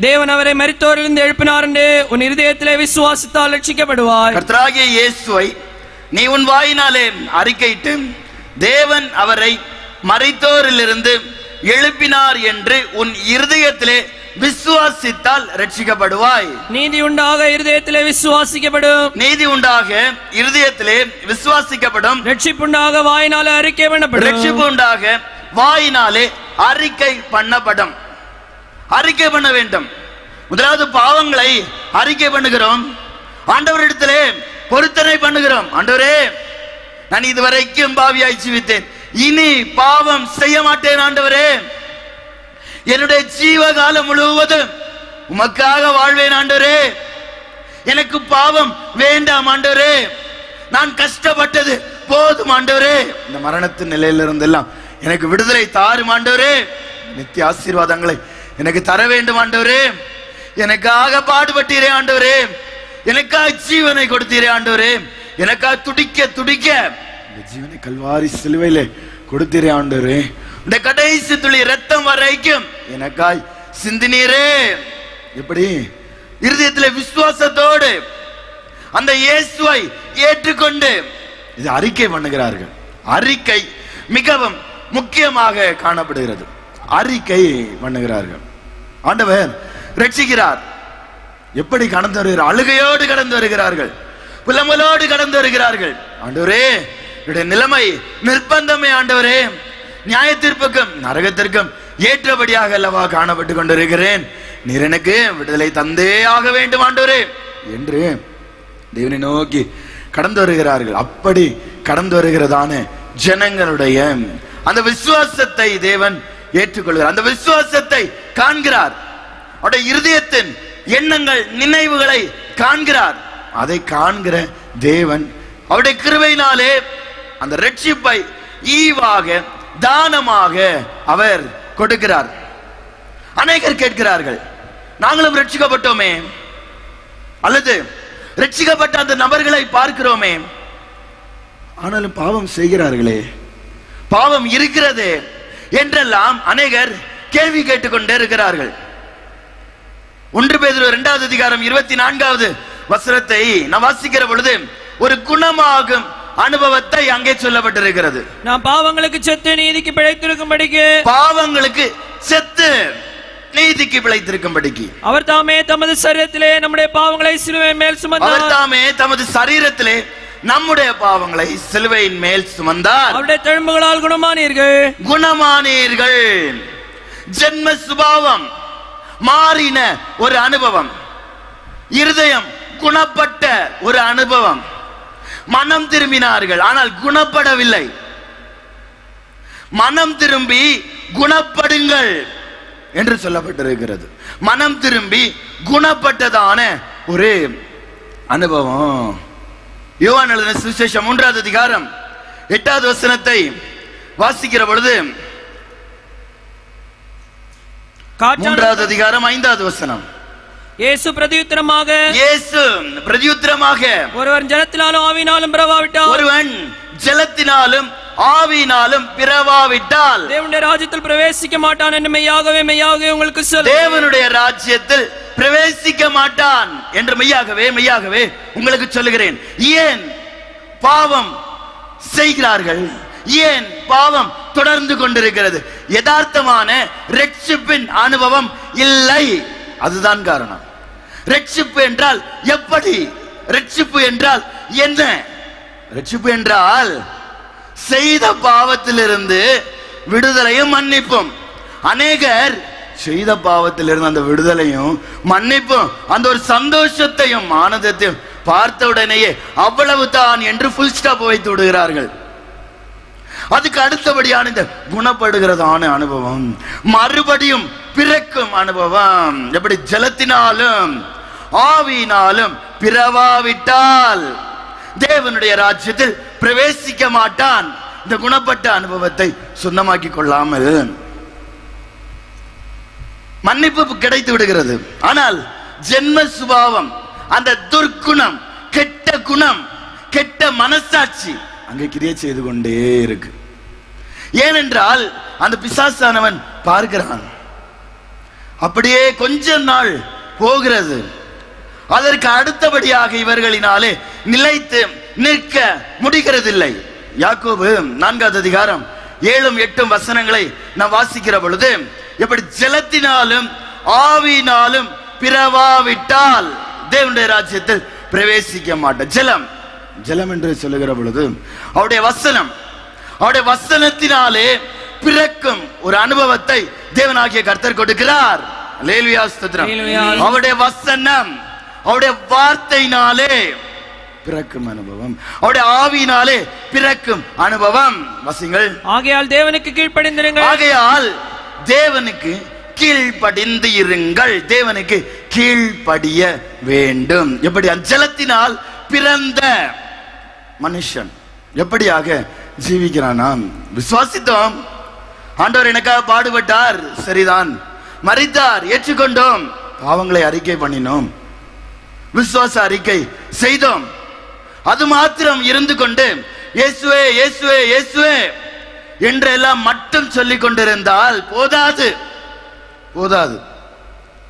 S2: தேவன் அவரை மரித்தோரிலிருந்து எழுப்பினார் என்று உன் இருதயத்திலே விசுவாசித்தால் ரட்சிக்கப்படுவாய்.
S1: கர்த்தராகிய இயேசுவை நீ உன் வாயினாலே அறிக்கையிட்டு தேவன் அவரை மரித்தோரிலிருந்து எழுப்பினார் என்று உன் இருதயத்திலே விசுவாசித்தால் ரட்சிக்கப்படுவாய்.
S2: நீதி உண்டாக இருதயத்திலே விசுவாசிக்கப்படும்.
S1: நீதி உண்டாக இருதயத்திலே விசுவாசிக்கப்படும்.
S2: ரட்சிப்புண்டாக வாயினாலே அறிக்கை பண்ணப்படும்.
S1: ரட்சிப்பு உண்டாக வாயினாலே அறிக்கை பண்ணப்படும். அறிக்கை பண்ண வேண்டும். முதலாவது பாவங்களை அறிக்கை பண்ணுகிறோம். ஆண்டவரிடத்திலே பொருத்தனை பண்ணுகிறோம். ஆண்டவரே, நான் இதுவரைக்கும் பாவியாய் ஜீவித்தேன், இனி பாவம் செய்ய மாட்டேன். ஆண்டவரே, என்னுடைய ஜீவகாலம் முழுவதும் உமக்காக வாழ்வேன். ஆண்டவரே, எனக்கு பாவம் வேண்டாம். ஆண்டவரே, நான் கஷ்டப்பட்டது போதும். ஆண்டவரே, இந்த மரணத்தின் நிலையிலிருந்தெல்லாம் எனக்கு விடுதலை தாரும். ஆண்டவரே, நித்திய ஆசீர்வாதங்களை எனக்கு தர வேண்டும். ஆண்டவரே, எனக்காக பாடுபட்டீரே. ஆண்டவரே, எனக்காக ஜீவனை கொடுத்தீரே. ஆண்டவரே, எனக்காக துடிக்க துடிக்க இந்த ஜீவனை கல்வாரி சிலுவையிலே கொடுத்தீரே. ஆண்டவரே, இந்த கடைசி துளி ரத்தம் வரைக்கும் எனக்காய் சிந்தினீரே. எப்படி இருதயத்திலே விசுவாசத்தோடு அந்த இயேசுவை ஏற்றுக்கொண்டு இது அறிக்கை பண்ணுகிறார்கள். அறிக்கை மிகவும் முக்கியமாக காணப்படுகிறது. அறிக்கை பண்ணுகிறார்கள். ஆண்டவர் ரட்சிக்கிறார். எப்படி கடந்து வருகிறார்? அழுகையோடு கடந்து வருகிறார்கள், புலம்பலோடு கடந்து வருகிறார்கள். ஆண்டவரே, என்னுடைய நிலைமை நிர்பந்தமே. ஆண்டவரே, நியாய தீர்ப்புக்கும் நரகத்திற்கும் ஏற்றபடியாக அல்லவா காணப்பட்டு கொண்டிருக்கிறேன். நீர் எனக்கு விடுதலை தந்தே ஆக வேண்டும் ஆண்டவரே என்று தேவனை நோக்கி கடந்து வருகிறார்கள். அப்படி கடந்து வருகிறதான ஜனங்களுடைய அந்த விசுவாசத்தை தேவன் ஏற்றுக்கொள்கிறார். அந்த விசுவாசத்தை காண்கிறார். அவருடைய இருதயத்தின் எண்ணங்கள், நினைவுகளை காண்கிறார். அதை காண்கிற தேவன் அவருடைய கிருபையினாலே அந்த ரட்சிப்பை ஈவாக, தானமாக அவர் கொடுக்கிறார். அநேகர் கேட்கிறார்கள், நாங்களும் ரட்சிக்கப்பட்டோமே, அல்லது ரட்சிக்கப்பட்ட அந்த நபர்களை பார்க்கிறோமே, ஆனாலும் பாவம் செய்கிறார்களே, பாவம் இருக்கிறது என்றெல்லாம் அநேகர் கேள்வி கேட்டுக்கொண்டே இருக்கிறார்கள். 1 பேதுரு 2வது அதிகாரம் 24வது வசனத்தை நாம் வாசிக்கிற பொழுது ஒரு குணமாகும் அனுபவத்தை அங்கே சொல்லப்பட்டிருக்கிறது.
S2: நாம் பாவங்களுக்கு செத்து நீதிக்கு பிழைத்திருக்கும்படிக்கு,
S1: பாவங்களுக்கு செத்து நீதிக்கு பிழைத்திருக்கும்படிக்கு
S2: அவர் தாமே தமது சரீரத்திலே நம்முடைய பாவங்களை சிலுவையின் மேல் சுமந்தார்.
S1: அவர் தாமே தமது சரீரத்திலே நம்முடைய பாவங்களை சிலுவையின் மேல் சுமந்தார்.
S2: அவருடைய தழும்புகளால் குணமானீர்கள்.
S1: குணமானீர்கள். ஜென்ம சுபாவம் மாறின ஒரு அனுபவம், இருதயம் குணப்பட்ட ஒரு அனுபவம். மனம் திரும்பினார்கள், ஆனால் குணப்படவில்லை. மனம் திரும்பி குணப்படுங்கள் என்று சொல்லப்பட்டிருக்கிறது. மனம் திரும்பி குணப்பட்டதான ஒரு அனுபவம். யோவான் எழுதின சுவிசேஷம் 3வது அதிகாரம் 8வது வசனத்தை வாசிக்கிற பொழுது, 3வது அதிகாரம் 5வது வசனம்,
S2: இயேசு பிரதியுத்தரமாக, ஒருவன் ஜலத்தினாலும் ஆவியினாலும் பிறவாவிட்டால்,
S1: ஒருவன் ஜலத்தினாலும் ஆவியினாலும் பிறவாவிட்டால்
S2: தேவனுடைய ராஜ்யத்தில் பிரவேசிக்க மாட்டான் என்று மெய்யாகவே மெய்யாகவே உங்களுக்கு சொல்லுகிறேன்.
S1: தேவனுடைய ராஜ்யத்தில் பிரவேசிக்க மாட்டான் என்று மெய்யாகவே மெய்யாகவே உங்களுக்கு சொல்லுகிறேன். ஏன் பாவம் செய்கிறார்கள்? ஏன் பாவம் தொடர்ந்து கொண்டிருக்கிறது? யதார்த்தமான ரட்சிப்பின் அனுபவம் இல்லை. அதுதான் காரணம். ரட்சிப்பு என்றால் எப்படி? ரட்சிப்பு என்றால் என்ன? ரட்சிப்பு என்றால் செய்த பாவத்திலிருந்து விடுதலையும் மன்னிப்பும். அநேகர் செய்த பாவத்திலிருந்து அந்த விடுதலையும் மன்னிப்பும், அந்த ஒரு சந்தோஷத்தையும் ஆனந்தத்தையும் பார்த்த உடனேயே அவ்வளவுதான் என்று ஃபுல் ஸ்டாப் வைத்து விடுகிறார்கள். அதுக்கு அடுத்தபடியான இந்த குணப்படுகிறதான அனுபவம், மறுபடியும் பிறக்கும் அனுபவம். எப்படி ஜலத்தினாலும் ஆவியினாலும் பிறவாவிட்டால் தேவனுடைய ராஜ்யத்தில் பிரவேசிக்க மாட்டான். இந்த குணப்பட்ட அனுபவத்தை சொந்தமாக்கி கொள்ளாமல் மன்னிப்பு கிடைத்து விடுகிறது. ஆனால் ஜென்ம சுபாவம், அந்த துர்க்குணம், கெட்ட குணம் கெட்ட மனசாட்சி அங்கே கிரியை செய்து கொண்டே இருக்கு. ஏனென்றால் அந்த பிசாசானவன் பார்க்கிறான், அப்படியே கொஞ்ச நாள் போகிறது, அதற்கு அடுத்தபடியாக இவர்களினாலே நிலைத்து நிற்க முடிகிறதில்லை. யாக்கோபு 4வது அதிகாரம் 7, 8 வசனங்களை நாம் வாசிக்கிற பொழுது, எப்படி ஜலத்தினாலும் ஆவியினாலும் பிறவாவிட்டால் தேவனுடைய ராஜ்யத்தில் பிரவேசிக்க மாட்டார். ஜலம் ஜலம் என்று சொல்லுகிற பொழுது அவருடைய வசனம், அவருடைய வசனத்தினாலே பிறக்கும் ஒரு அனுபவத்தை தேவனாகிய கர்த்தர் கொடுக்கிறார். அல்லேலூயா ஸ்தோத்திரம். அவருடைய வசனம், அவருடைய வார்த்தையினாலே பிறக்கும் அனுபவம், அவருடைய ஆவியினாலே பிறக்கும் அனுபவம். வசிங்கள்.
S2: ஆகையால் தேவனுக்கு கீழ்ப்படிந்திருங்கள்.
S1: ஆகையால் தேவனுக்கு கீழ்ப்படிந்து இருங்கள். தேவனுக்கு கீழ்ப்படிய வேண்டும். எப்படி? ஜலத்தினால் பிறந்த மனுஷன் எப்படியாக ஜீவிக்கிறானாம்? விசுவாசித்தோம், ஆண்டவர் எனக்காக பாடுபட்டார், சரிதான், மரித்தார், ஏற்றுக்கொண்டோம், பாவங்களை அறிக்கை பண்ணினோம், விசுவாச அறிக்கை செய்தோம். அது மாத்திரம் இருந்து கொண்டு இயேசுவே இயேசுவே இயேசுவே என்றெல்லாம் மட்டும் சொல்லிக் கொண்டிருந்தால் போதாது, போதாது,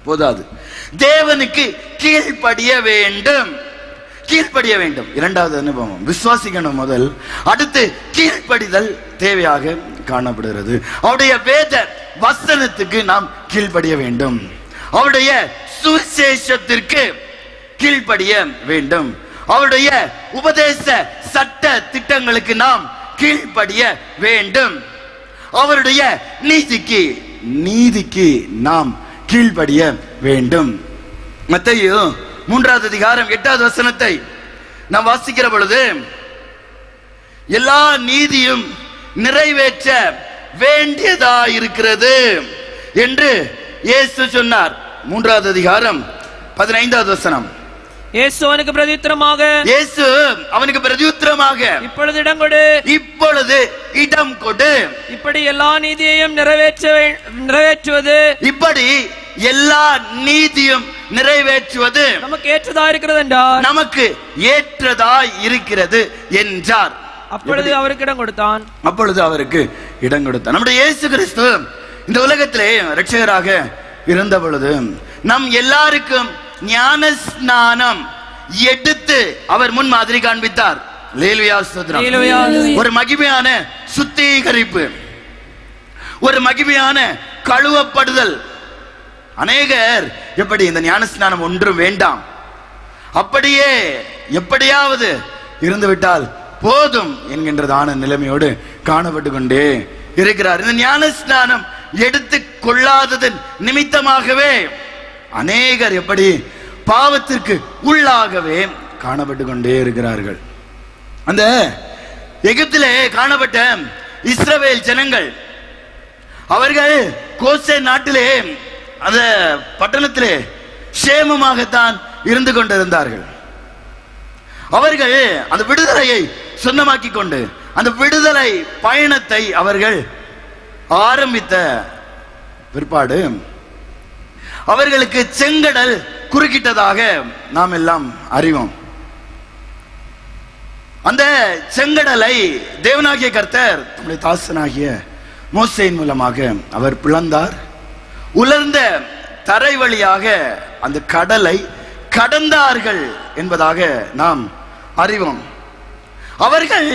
S1: போதாது. தேவனுக்கு கீழ்ப்படிய வேண்டும், கீழ்ப்படிய வேண்டும். இரண்டாவது அனுபவம் விசுவாசிக்கணும் முதல், அடுத்து கீழ்ப்படிதல் தேவையாக காணப்படுகிறது. அவருடைய வேத வசனத்துக்கு நாம் கீழ்ப்படிய வேண்டும், அவருடைய சுவிசேஷத்திற்கு கீழ்ப்படிய வேண்டும், அவருடைய உபதேச சட்ட திட்டங்களுக்கு நாம் கீழ்ப்படிய வேண்டும், அவருடைய நீதிக்கு நாம் கீழ்ப்படிய வேண்டும். மத்தேயு 3வது அதிகாரம் 8வது வசனத்தை நாம் வாசிக்கிற பொழுது, எல்லா நீதியும் நிறைவேற்ற வேண்டியதா இருக்கிறது என்று இயேசு சொன்னார். 3வது அதிகாரம் 15வது வசனம்.
S2: இயேசு அவனுக்கு பிரதியுத்தரமாக,
S1: இயேசு அவனுக்கு பிரதியுத்தரமாக,
S2: இப்பொழுது இடம் கொடு,
S1: இப்பொழுது இடம் கொடு,
S2: இப்படி எல்லா நீதியையும் நிறைவேற்றுவது,
S1: இப்படி எல்லா நீதியும் நிறைவேற்றுவது
S2: நமக்கு ஏற்றதா இருக்கிறது என்றார்,
S1: நமக்கு ஏற்றதாய் இருக்கிறது என்றார்.
S2: அப்பொழுது அவருக்கு இடம் கொடுத்தான்.
S1: அப்பொழுது அவருக்கு இடம் கொடுத்தான். நம்முடைய இயேசு கிறிஸ்து இந்த உலகத்திலே இரட்சகராக இருந்த பொழுது நம் எல்லாருக்கும் ஞான ஸ்நானம் எடுத்து அவர் முன் மாதிரி காண்பித்தார். அல்லேலூயா ஸ்தோத்திரம். ஒரு மகிமையான சுத்திகரிப்பு, ஒரு மகிமையான கழுவப்படுதல். அநேகர் எப்படி இந்த ஞான ஸ்நானம் ஒன்றும் வேண்டாம், அப்படியே எப்படியாவது இருந்துவிட்டால் போதும் என்கின்றதான நிலைமையோடு காணப்பட்டு கொண்டே இருக்கிறார். இந்த ஞான ஸ்நானம் எடுத்து கொள்ளாததன் நிமித்தமாகவே அநேகர் எப்படி பாவத்திற்கு உள்ளாகவே காணப்பட்டு கொண்டே இருக்கிறார்கள். அந்த எகிப்திலே காணப்பட்ட இஸ்ரவேல் ஜனங்கள், அவர்கள் கோசே நாட்டிலே அந்த பட்டணத்திலே சேமமாகத்தான் இருந்து கொண்டிருந்தார்கள். அவர்கள் அந்த விடுதலையை சொந்தமாக்கி கொண்டு அந்த விடுதலை பயணத்தை அவர்கள் ஆரம்பித்த பிற்பாடு அவர்களுக்கு செங்கடல் குறுக்கிட்டதாக நாம் எல்லாம் அறிவோம். அந்த செங்கடலை தேவனாகிய கர்த்தர் தம்முடைய தாசனாகிய மோசேயின் மூலமாக அவர் பிளந்தார். உலர்ந்த தரை வழியாக அந்த கடலை கடந்தார்கள் என்பதாக நாம் அறிவோம். அவர்கள்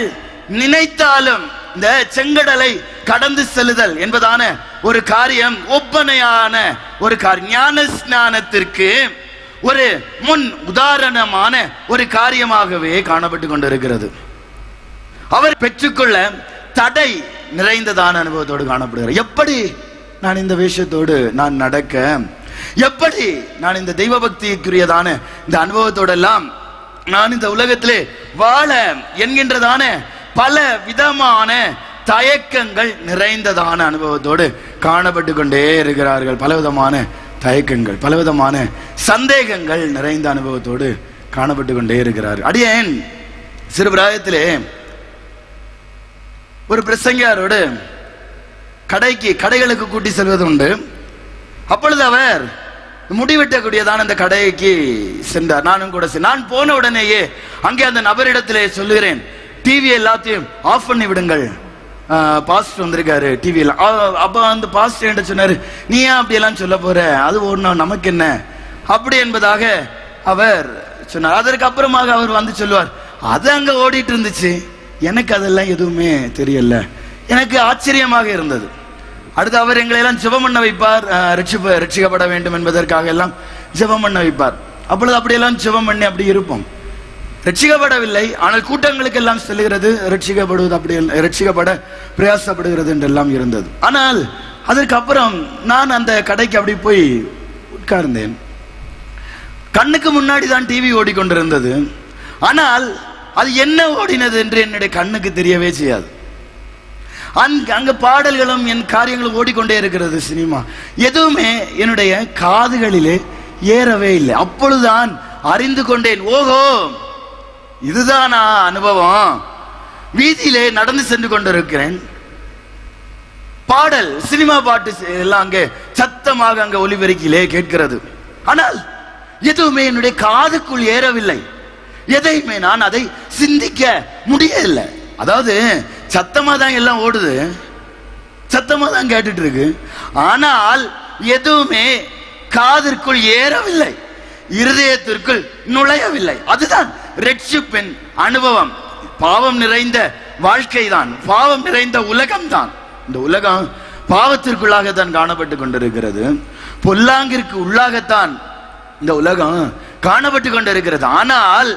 S1: நினைத்தாலும் இந்த செங்கடலை கடந்து செல்லுதல் என்பதான ஒரு காரியம் ஒப்பனையான ஒரு காரியம், ஞான ஸ்நானத்திற்கு ஒரு முன் உதாரணமான ஒரு காரியமாகவே காணப்பட்டு கொண்டிருக்கிறது. அவர் பெற்றுக்கொள்ள தடை நிறைந்ததான அனுபவத்தோடு காணப்படுகிறார். எப்படி நான் இந்த வேஷத்தோடு நான் நடக்க, எப்படி நான் இந்த தெய்வ பக்திக்குரியதான இந்த அனுபவத்தோடெல்லாம் நான் இந்த உலகத்திலே வாழ என்கின்றதான பல விதமான தயக்கங்கள் நிறைந்ததான அனுபவத்தோடு காணப்பட்டு கொண்டே இருக்கிறார்கள். பலவிதமான தயக்கங்கள், பலவிதமான சந்தேகங்கள் நிறைந்த அனுபவத்தோடு காணப்பட்டு கொண்டே இருக்கிறார்கள். அடியேன் சிறு பிராயத்திலே ஒரு பிரசங்கியாரோடு கடைகளுக்கு கூட்டி செல்வது உண்டு. அப்பொழுது அவர் முடிவெட்டக்கூடியதான அந்த கடைக்கு சென்றார். நானும் கூட நான் போன உடனேயே அங்கே அந்த நபரிடத்திலே சொல்லுகிறேன், டிவி எல்லாத்தையும் ஆஃப் பண்ணி விடுங்கள், பாஸ்டர் வந்திருக்காரு டிவியில். அப்ப அந்த பாஸ்டர் என்ன சொன்னாரு, நீ ஏன் அப்படி எல்லாம் சொல்ல போற, அது ஒண்ணும் நமக்கு என்ன அப்படி என்பதாக அவர் சொன்னார். அதற்கு அப்புறமாக அவர் வந்து சொல்லுவார், அது அங்க ஓடிட்டு இருந்துச்சு, எனக்கு அதெல்லாம் எதுவுமே தெரியல. எனக்கு ஆச்சரியமாக இருந்தது. அடுத்து அவர் எங்களை எல்லாம் ஜெபம் பண்ண வைப்பார், ரட்சிக்கப்பட வேண்டும் என்பதற்காக எல்லாம் ஜெபம் பண்ண வைப்பார். அப்பொழுது அப்படியெல்லாம் ஜெபம் பண்ணி அப்படி இருப்போம். ரட்சிக்கப்படவில்லை, ஆனால் கூட்டங்களுக்கு எல்லாம் செல்கிறது, ரட்சிக்கப்படுவது அப்படி ரட்சிக்கப்பட பிரயாசப்படுகிறது என்றெல்லாம் இருந்தது. ஆனால் அதற்கு அப்புறம் நான் அந்த கடைக்கு அப்படி போய் உட்கார்ந்தேன். கண்ணுக்கு முன்னாடி தான் டிவி ஓடிக்கொண்டிருந்தது, ஆனால் அது என்ன ஓடினது என்று என்னுடைய கண்ணுக்கு தெரியவே செய்யாது. அங்க பாடல்களும் என் காரியங்களும் ஓடிக்கொண்டே இருக்கிறது, சினிமா எதுவுமே என்னுடைய காதுகளிலே ஏறவே இல்லை. அப்பொழுதுதான் அறிந்து கொண்டேன், ஓஹோ இதுதானா அனுபவம். வீதியிலே நடந்து சென்று கொண்டிருக்கிறேன், பாடல் சினிமா பாட்டு எல்லாம் அங்கே சத்தமாக அங்க ஒலிபெருக்கிலே கேட்கிறது, ஆனால் எதுவுமே என்னுடைய காதுக்குள் ஏறவில்லை. எதையுமே நான் அதை சிந்திக்க முடியவில்லை. அதாவது சத்தமா தான் எல்லாம் ஓடுது, சத்தமா தான் கேட்டுட்டு இருக்கு, ஆனால் எதுவுமே காதிற்குள் ஏறவில்லை, இருதயத்திற்குள் நுழையவில்லை. அதுதான் ரட்சிப்பின் அனுபவம். பாவம் நிறைந்த வாழ்க்கை தான், பாவம் நிறைந்த உலகம் தான். இந்த உலகம் பாவத்திற்குள்ளாகத்தான் காணப்பட்டு கொண்டிருக்கிறது, பொல்லாங்கிற்கு உள்ளாகத்தான் இந்த உலகம் காணப்பட்டு கொண்டிருக்கிறது. ஆனால்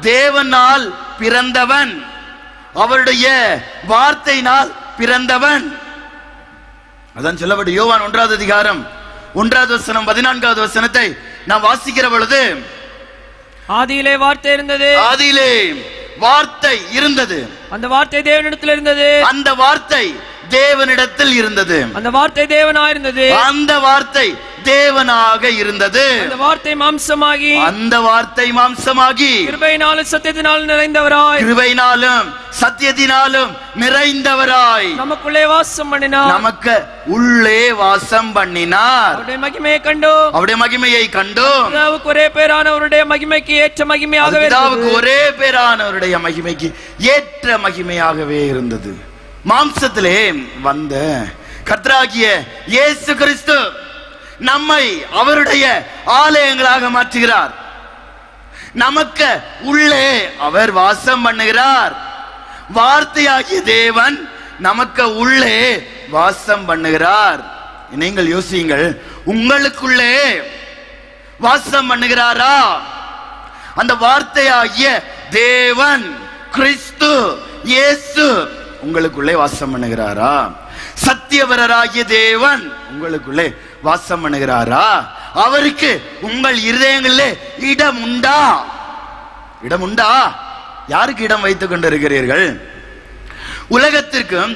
S1: தேவனால் பிறந்தவன், அவருடைய வார்த்தையினால் பிறந்தவன், அதான் சொல்லப்பட்டு யோவான் 1வது அதிகாரம் 1வது வசனம் 14வது வசனத்தை நாம் வாசிக்கிற பொழுது,
S2: ஆதியிலே வார்த்தை இருந்தது,
S1: ஆதியிலே வார்த்தை இருந்தது,
S2: அந்த வார்த்தை தேவனிடத்தில் இருந்தது,
S1: அந்த வார்த்தை தேவனிடத்தில் இருந்தது,
S2: அந்த வார்த்தை தேவனாக இருந்தது,
S1: அந்த வார்த்தை தேவனாக இருந்தது,
S2: அந்த வார்த்தை மாம்சமாகி,
S1: அந்த வார்த்தை மாம்சமாகி
S2: கிருபையினாலும் சத்தியத்தினாலும் நிறைந்தவராய்,
S1: கிருபையினாலும் சத்தியத்தினாலும் நிறைந்தவராய்
S2: நமக்குள்ளே வாசம் பண்ணினார்,
S1: நமக்கு உள்ளே வாசம் பண்ணினார்.
S2: அவருடைய மகிமையை கண்டோம்,
S1: அவருடைய மகிமையை கண்டோம்.
S2: பிதாவுக்கு ஒரே பேரானவருடைய மகிமைக்கு ஏற்ற மகிமையாகவே
S1: பிதாவுக்கு ஒரே பேரானவருடைய மகிமைக்கு ஏற்ற மகிமையாகவே இருந்தது. மாம்சத்திலே வந்த கர்த்தராகிய இயேசு கிறிஸ்து நம்மை அவருடைய ஆலயங்களாக மாற்றுகிறார். நமக்கு உள்ளே அவர் வாசம் பண்ணுகிறார். வார்த்தையாகிய தேவன் நமக்கு உள்ளே வாசம் பண்ணுகிறார். நீங்கள் யோசியுங்கள், உங்களுக்குள்ளே வாசம் பண்ணுகிறாரா? அந்த வார்த்தையாகிய தேவன் கிறிஸ்து இயேசு உங்களுக்குள்ளே வாசம் பண்ணுகிறாரா? சத்தியவரராகிய தேவன் உங்களுக்குள்ளே வாசம் பண்ணுகிறாரா? அவருக்கு உங்கள் இருதயங்களிலே இடம் உண்டா? இடம் உண்டா? யாருக்கு இடம் வைத்துக் கொண்டிருக்கிறீர்கள்? உலகத்திற்கும்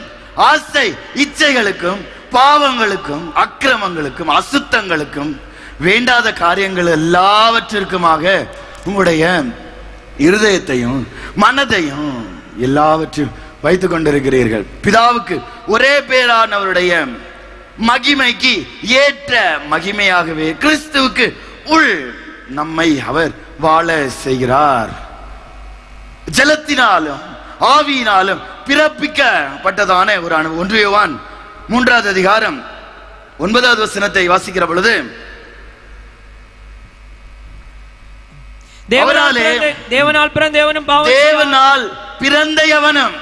S1: ஆசை இச்சைகளுக்கும் பாவங்களுக்கும் அக்கிரமங்களுக்கும் அசுத்தங்களுக்கும் வேண்டாத காரியங்கள் எல்லாவற்றிற்குமாக உங்களுடைய இருதயத்தையும் மனதையும் எல்லாவற்றையும் வைத்துக் கொண்டிருக்கிறீர்கள். பிதாவுக்கு ஒரே பேரானவருடைய மகிமைக்கு ஏற்ற மகிமையாகவே கிறிஸ்துவுக்கு உள் நம்மை அவர் வாழ செய்கிறார். ஜலத்தினாலும் ஆவியினாலும் பிறப்பிக்கப்பட்டதான ஒரு அனுபவம். 1 யோவான் 3வது அதிகாரம் 9வது வசனத்தை வாசிக்கிற பொழுது,
S2: தேவனால்
S1: பிறந்த எவனும்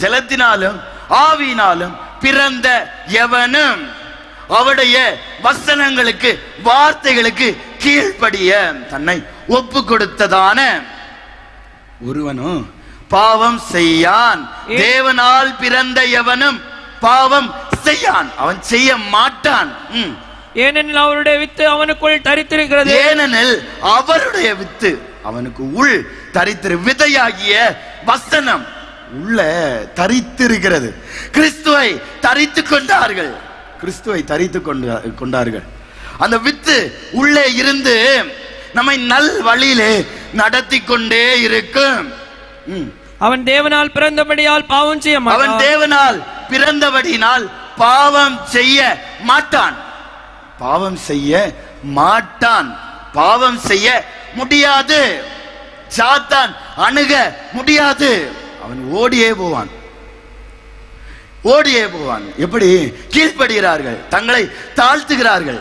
S1: ஜலத்தினாலும் ஆவியினாலும் பிறந்த எவனும் அவருடைய வசனங்களுக்கு வார்த்தைகளுக்கு கீழ்ப்படிய தன்னை ஒப்பு கொடுத்ததான ஒருவனும் பாவம் செய்யான். தேவனால் பிறந்த எவனும் பாவம் செய்யான், அவன் செய்ய மாட்டான்.
S2: ஏனெனில் அவருடைய வித்து அவனுக்குள் தரித்திருக்கிறது.
S1: ஏனெனில் அவருடைய வித்து அவனுக்கு உள் தரித்திரு, விதையாகிய வசனம் உள்ள தரித்திருக்கிறது. கிறிஸ்துவை தரித்து கொண்டார்கள், கிறிஸ்துவை தரித்து கொண்டார்கள். அந்த வித்து உள்ளே இருந்து நம்மை நல் வழியிலே நடத்தி கொண்டே இருக்கும்.
S2: அவன் தேவனால் பிறந்தபடியால் பாவம் செய்ய மாட்டான்.
S1: அவன் தேவனால் பிறந்தபடியினால் பாவம் செய்ய மாட்டான். பாவம் செய்ய மாட்டான். பாவம் செய்ய முடியாது, சாத்தான் அணுக முடியாது. அவன் ஓடியே போவான், ஓடியே போவான். எப்படி? கீழ்ப்படுகிறார்கள், தங்களை தாழ்த்துகிறார்கள்.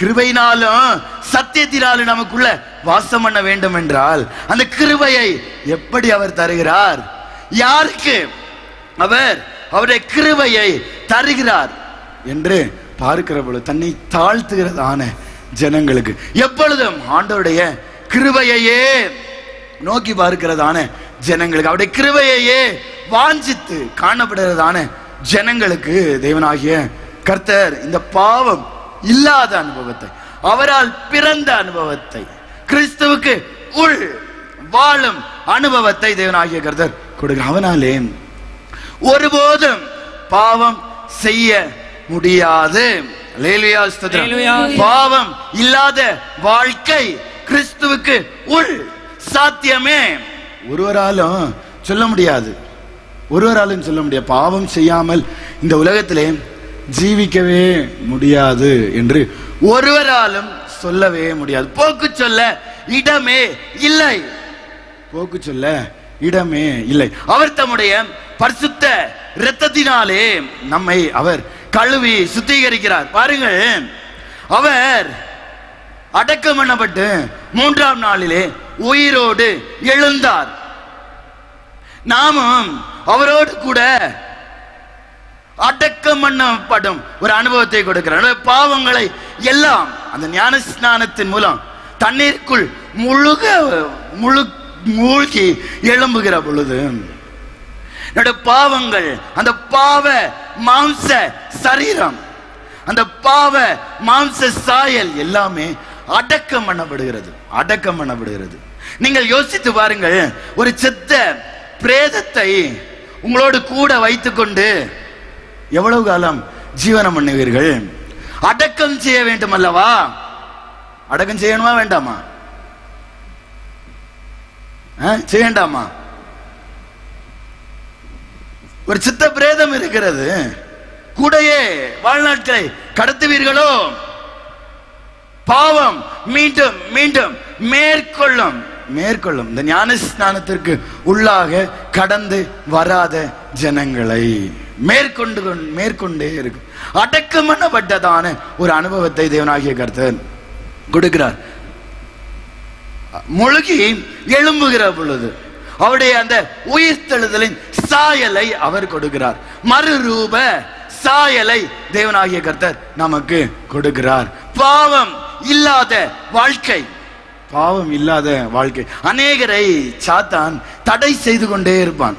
S1: கிருபையினாலும் சத்தியத்தினாலும் நமக்குள்ள வாசம் பண்ண வேண்டும் என்றால் அந்த கிருபையை எப்படி அவர் தருகிறார்? யாருக்கு அவர் அவருடைய கிருபையை தருகிறார் என்று பார்க்கிற பொழுது தன்னை தாழ்த்துகிறதான ஜனங்களுக்கு, எப்பொழுதும் ஆண்டவருடைய கிருபையையே நோக்கி பார்க்கிறதான ஜனங்களுக்கு, அவருடைய கிருபையையே வாஞ்சித்து காணப்படுகிறதான ஜனங்களுக்கு தேவனாகிய கர்த்தர் இந்த பாவம் இல்லாத அனுபவத்தை, அவரால் பிறந்த அனுபவத்தை, கிறிஸ்துவுக்கு உள் வாழும் அனுபவத்தை தேவனாகிய கர்த்தர் கொடுக்கிறார். அவனாலே ஒருபோதும் பாவம் செய்ய முடியாது. அல்லேலூயா, ஸ்தோத்திரம். பாவம் இல்லாத வாழ்க்கை கிறிஸ்துவுக்கு உள் சாத்தியமே. ஒருவராலும் சொல்ல முடியாது, ஒருவராலும் சொல்ல முடியாது. பாவம் செய்யாமல் இந்த உலகத்திலே ஜீவிக்கவே முடியாது என்று ஒருவராலும் சொல்லவே முடியாது. போக்கு சொல்ல இடமே இல்லை, போக்கு சொல்ல இடமே இல்லை. அவர் தம்முடைய பரிசுத்த இரத்தத்தினாலே நம்மை அவர் கழுவி சுத்திகரிக்கிறார். பாருங்கள், அவர் அடக்கம் பண்ணப்பட்டு 3ஆம் நாளிலே உயிரோடு எழுந்தார். நாமும் அவரோடு கூட அடக்கம் பண்ணப்படும் ஒரு அனுபவத்தை கொடுக்கிறார். பாவங்களை எல்லாம் அந்த ஞான ஸ்நானத்தின் மூலம் தண்ணீருக்குள் மூழ்கி எழும்புகிற பொழுது பாவங்கள், அந்த பாவ மாம்ச சரீரம், அந்த பாவ மாம்ச சாயல் எல்லாமே அடக்கம் பண்ணப்படுகிறது, அடக்கம் பண்ணப்படுகிறது. நீங்கள் யோசித்து பாருங்கள், ஒரு செத்த பிரேதத்தை உங்களோடு கூட வைத்துக்கொண்டு எவ்வளவு காலம் ஜீவனம் பண்ணுவீர்கள்? அடக்கம் செய்ய வேண்டும் அல்லவா? அடக்கம் செய்யணுமா வேண்டாமா? செய்யண்டாமா? ஒரு சித்த பிரேதம் இருக்கிறது, கூடையே வாழ்நாட்களை கடத்துவீர்களோ? பாவம் மீண்டும் மீண்டும் மேற்கொள்ளும் மேற்கொள்ளும் இந்த ஞான ஸ்நானத்திற்கு உள்ளாக கடந்து வராத ஜனங்களை மேற்கொண்டே இருக்கும். அடக்கம் பண்ணப்பட்டதான ஒரு அனுபவத்தை தேவனாகிய கர்த்தர் கொடுக்கிறார். முழுகி எழும்புகிற பொழுது அவருடைய அந்த உயிர்த்தெழுதலின் சாயலை அவர் கொடுக்கிறார். மறுரூப சாயலை தேவனாகிய கர்த்தர் நமக்கு கொடுக்கிறார். பாவம் இல்லாத வாழ்க்கை, பாவம் இல்லாத வாழ்க்கை. அநேகரை சாத்தான் தடை செய்து கொண்டே இருப்பான்.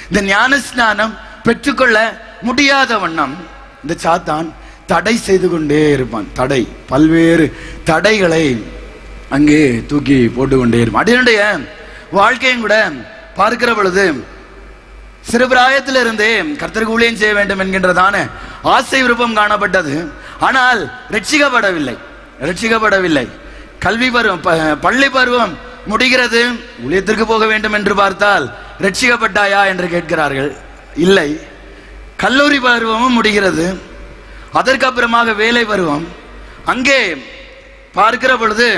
S1: இந்த ஞான ஸ்நானம் பெற்றுக்கொள்ள முடியாத வண்ணம் இந்த சாத்தான் தடை செய்து கொண்டே இருப்பான். தடை, பல்வேறு தடைகளை அங்கே தூக்கி போட்டுக்கொண்டே இருப்பான். அதனுடைய வாழ்க்கையும் கூட பார்க்கிற பொழுது சிறுபிராயத்திலிருந்தே கர்த்தருக்கு ஊழியம் செய்ய வேண்டும் என்கின்றதான ஆசை விருப்பம் காணப்பட்டது. ஆனால் ரட்சிக்கப்படவில்லை. கல்வி பருவம், பள்ளி பருவம் முடிகிறது, ஊழியத்திற்கு போக வேண்டும் என்று பார்த்தால் ரட்சிக்கப்பட்டாயா என்று கேட்கிறார்கள். இல்லை. கல்லூரி பருவமும் முடிகிறது, அதற்கப்புறமாக வேலை பருவம். அங்கே பார்க்கிற பொழுது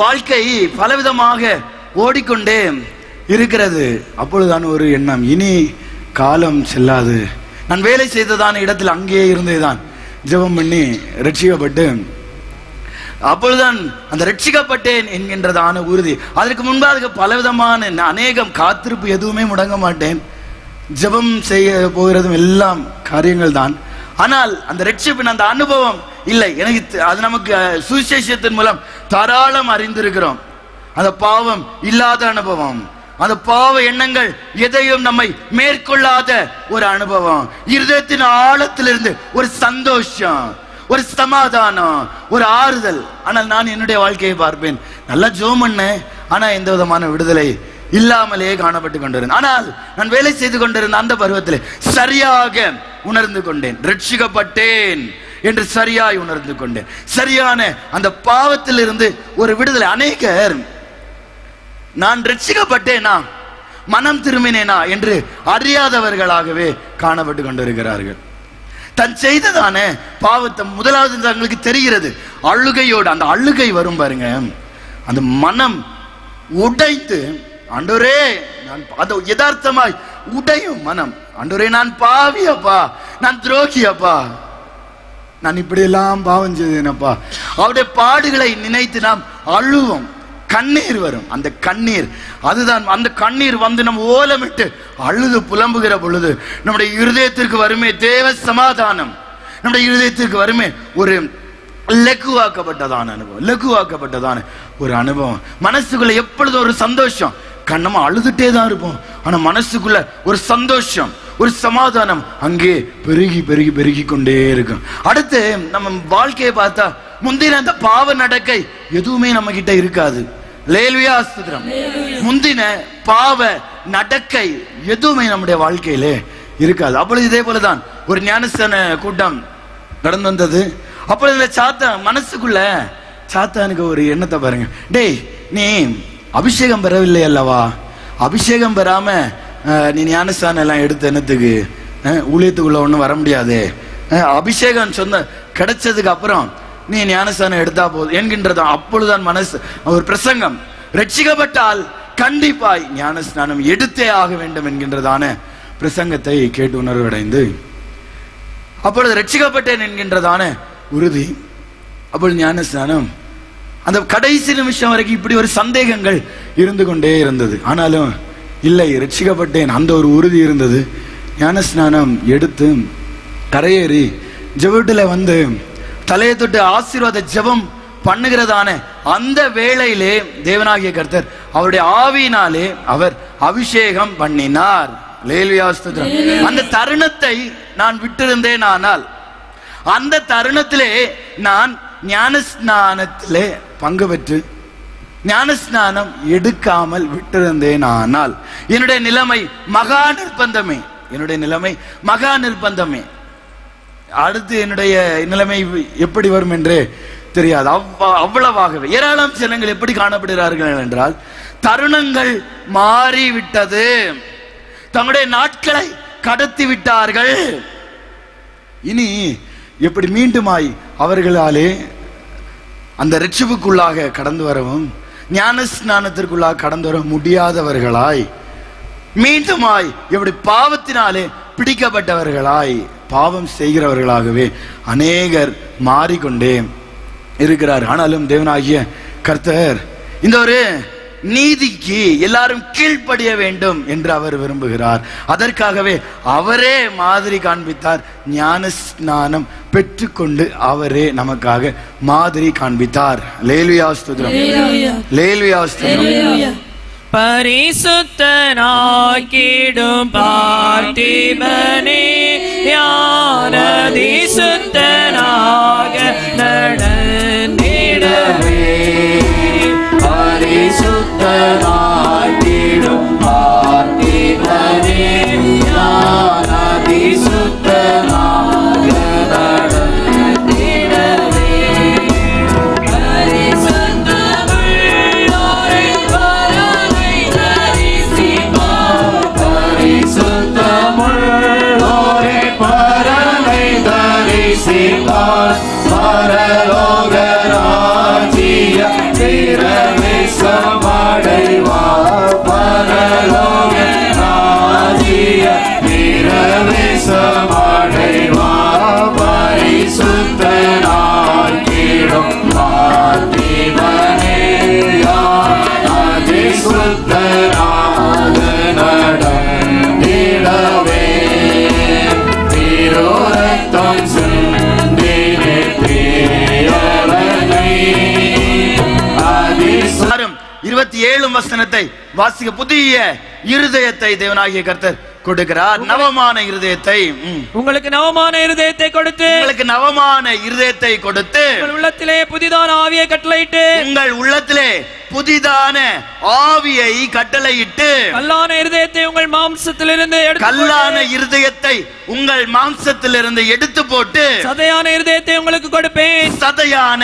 S1: வாழ்க்கை பலவிதமாக ஓடிக்கொண்டே இருக்கிறது. அப்பொழுதுதான் ஒரு எண்ணம், இனி காலம் செல்லாது, நான் வேலை செய்ததான இடத்தில் அங்கேயே இருந்தேதான் ஜெபம் பண்ணி ரட்சிக்கப்பட்டு, அப்பொழுதுதான் அந்த ரட்சிக்கப்பட்டேன் என்கின்றதான உறுதி. அதற்கு முன்பாக பலவிதமான அநேகம் காத்திருப்பு, எதுவுமே முடங்க மாட்டேன், ஜெபம் செய்ய போகிறதும் எல்லாம் காரியங்கள் தான். ஆனால் அந்த ரட்சிப்பின் அந்த அனுபவம் இல்லை எனக்கு. அது நமக்கு சுவிசேஷத்தின் மூலம் தாராளம் அறிந்திருக்கிறோம். அந்த பாவம் இல்லாத அனுபவம், அந்த பாவ எண்ணங்கள் எதையும் நம்மை மேற்கொள்ளாத ஒரு அனுபவம், இருதயத்தின் ஆழத்திலிருந்து ஒரு சந்தோஷம், ஒரு சமாதானம், ஒரு ஆறுதல். ஆனால் நான் என்னுடைய வாழ்க்கையை பார்ப்பேன், நல்லா ஜெபம் பண்ணேன், ஆனா எந்த விதமான விடுதலை இல்லாமலே காணப்பட்டு கொண்டிருந்தேன். ஆனால் நான் வேலை செய்து கொண்டிருந்த அந்த பருவத்தில் சரியாக உணர்ந்து கொண்டேன், ரட்சிக்கப்பட்டேன் என்று சரியாய் உணர்ந்து கொண்டேன். சரியான அந்த பாவத்தில் இருந்து ஒரு விடுதலை. அநேகர் நான் ரட்சிக்கப்பட்டேனா, மனம் திரும்பினேனா என்று அறியாதவர்களாகவே காணப்பட்டு கொண்டிருக்கிறார்கள். தன் செய்ததான பாவத்தை முதலாவது தங்களுக்கு தெரிகிறது. அழுகையோடு அந்த அழுகை வரும் பாருங்க, அந்த மனம் உடைத்து, ஆண்டவரே நான் அது யதார்த்தமாய் உடையும் மனம், ஆண்டவரே நான் பாவி அப்பா, நான் துரோகி அப்பா, நான் இப்படி எல்லாம் பாவம் செய்தேனப்பா. அவருடைய பாடுகளை நினைத்து நாம் அழுவோம், கண்ணீர் வரும். அந்த கண்ணீர், அதுதான் அந்த கண்ணீர் வந்து நம்ம ஓலமிட்டு அழுது புலம்புகிற பொழுது நம்முடைய இருதயத்திற்கு வருமே தேவ சமாதானம், நம்முடைய இருதயத்திற்கு வருமே ஒரு லகுவாக்கப்பட்டதான அனுபவம், லகுவாக்கப்பட்டதான ஒரு அனுபவம். மனசுக்குள்ள எப்பொழுதும் ஒரு சந்தோஷம், கண்ணமா அழுதுட்டே தான் இருப்போம், ஆனா மனசுக்குள்ள ஒரு சந்தோஷம், ஒரு சமாதானம் அங்கே பெருகி பெருகி பெருகி கொண்டே இருக்கும். அடுத்து நம்ம வாழ்க்கையை பார்த்தா முந்தின அந்த பாவ நடக்கை எதுவுமே நம்ம கிட்ட இருக்காது. லேலுயா ஸ்தோத்திரம். முந்தின பாவ நடக்கை எதுவுமே நம்முடைய வாழ்க்கையிலே இருக்காது. அப்பொழுது இதே போலதான் ஒரு ஞானஸ்தான கூட்டம் கடந்து வந்தது. அப்பொழுது இந்த சாத்தான் மனசுக்குள்ள, சாத்தானுக்கு ஒரு எண்ணத்தை பாருங்க, டேய் நீ அபிஷேகம் பெறவில்லை அல்லவா, அபிஷேகம் பெறாம நீ ஞானஸ்தானம் எல்லாம் எடுத்த எண்ணத்துக்கு ஊழியத்துக்குள்ள ஒன்றும் வர முடியாது, அபிஷேகம் சொன்ன கிடைச்சதுக்கு அப்புறம் நீ ஞானஸ்தானம் எடுத்தா போதும் என்கின்றதான். அப்பொழுதுதான் மனசு ஒரு பிரசங்கம், ரட்சிக்கப்பட்டால் கண்டிப்பாய் ஞானஸ்நானம் எடுத்தே ஆக வேண்டும் என்கின்றதான பிரசங்கத்தை கேட்டு உணர்வடைந்து அப்பொழுது ரட்சிக்கப்பட்டேன் என்கின்றதான உறுதி. அப்பொழுது ஞானஸ்நானம் அந்த கடைசி நிமிஷம் வரைக்கும் இப்படி ஒரு சந்தேகங்கள் இருந்து கொண்டே இருந்தது. ஆனாலும் இல்லை, ரட்சிக்கப்பட்டேன் அந்த ஒரு உறுதி இருந்தது. ஞானஸ்நானம் எடுத்து கரையேறி ஜெபத்துல வந்து தலையை தொட்டு ஆசீர்வாத ஜெபம் பண்ணுகிறதான அந்த வேளையிலே தேவனாகிய கர்த்தர் அவருடைய ஆவியினாலே அவர் அபிஷேகம் பண்ணினார். லேலுயா ஸ்தோத்திரம். அந்த தருணத்தை நான் விட்டிருந்தேன், ஆனால் அந்த தருணத்திலே நான் ஞானஸ்நானத்திலே பங்கு பெற்று ஞானஸ்நானம் எடுக்காமல் விட்டிருந்தேன், ஆனால் என்னுடைய நிலைமை மகா நிர்பந்தமே, என்னுடைய நிலைமை மகா நிர்பந்தமே. அடுத்து என்னுடைய நிலைமை எப்படி வரும் என்றே தெரியாது. அவ்வளவாகவே ஏராளம் ஜனங்கள் எப்படி காணப்படுகிறார்கள் என்றால், தருணங்கள் மாறிவிட்டது, தங்களுடைய நாட்களை கடத்தி விட்டார்கள். இனி எப்படி மீண்டுமாய் அவர்களாலே அந்த ரட்சிப்புக்குள்ளாக கடந்து வரவும் ஞானஸ்நானத்திற்குள்ளாக கடந்து வர முடியாதவர்களாய், மீண்டுமாய் எப்படி பாவத்தினாலே பிடிக்கப்பட்டவர்களாய் பாவம் செய்கிறவர்களாகவே அநேகர் மாறிக்கொண்டே இருக்கிறார். ஆனாலும் தேவனாகிய கர்த்தர் இந்த ஒரு நீதிக்கு எல்லாரும் கீழ்ப்படிய வேண்டும் என்று அவர் விரும்புகிறார். அதற்காகவே அவரே மாதிரி காண்பித்தார். ஞானஸ்நானம் பெற்றுக்கொண்டு அவரே நமக்காக மாதிரி காண்பித்தார். லேலுயா ஸ்தோத்திரம், லேலுயா ஸ்தோத்திரம்.
S2: பரிசுத்தனாக்கிடும் பார்த்திபனே ஞானதி சுத்தனாக நடந்திடவே, பரிசுத்தனாக்கிடும் பார்த்திபனே ஞானதி சுத்தனாக நடந்திடவே, பரிசுத்தமுள்ளோரே பரனை தரிசிப்பார், பரலோக ராஜ்ய பிரவேசமடைவார், பரலோக ராஜ்ய பிரவேசமடைவார், பரிசுத்தனாக்கிடும் பார்த்திபனே ஞானதி சுத்தனாக நடந்திடவே, திருரத்தம் சிந்தினே பிரியவனை
S1: 27 வசனத்தை வாசிக்க. புதிய இருதயத்தை தேவனாகிய கர்த்தர் கொடுக்கிறார், நவமான இருதயத்தை.
S2: உங்களுக்கு நவமான இருதயத்தை கொடுத்து,
S1: உங்களுக்கு நவமான இருதயத்தை கொடுத்து
S2: உங்கள் உள்ளத்திலே புதிதான ஆவியை கட்டளையிட்டு,
S1: உங்கள் உள்ளத்திலே புதிதான ஆவியை கட்டளையிட்டு,
S2: கல்லான இருதயத்தை உங்கள் மாம்சத்திலிருந்து எடுத்து,
S1: கல்லான இருதயத்தை உங்கள் மாம்சத்திலிருந்து எடுத்து போட்டு,
S2: சதையான இருதயத்தை உங்களுக்கு கொடுப்பேன்,
S1: சதையான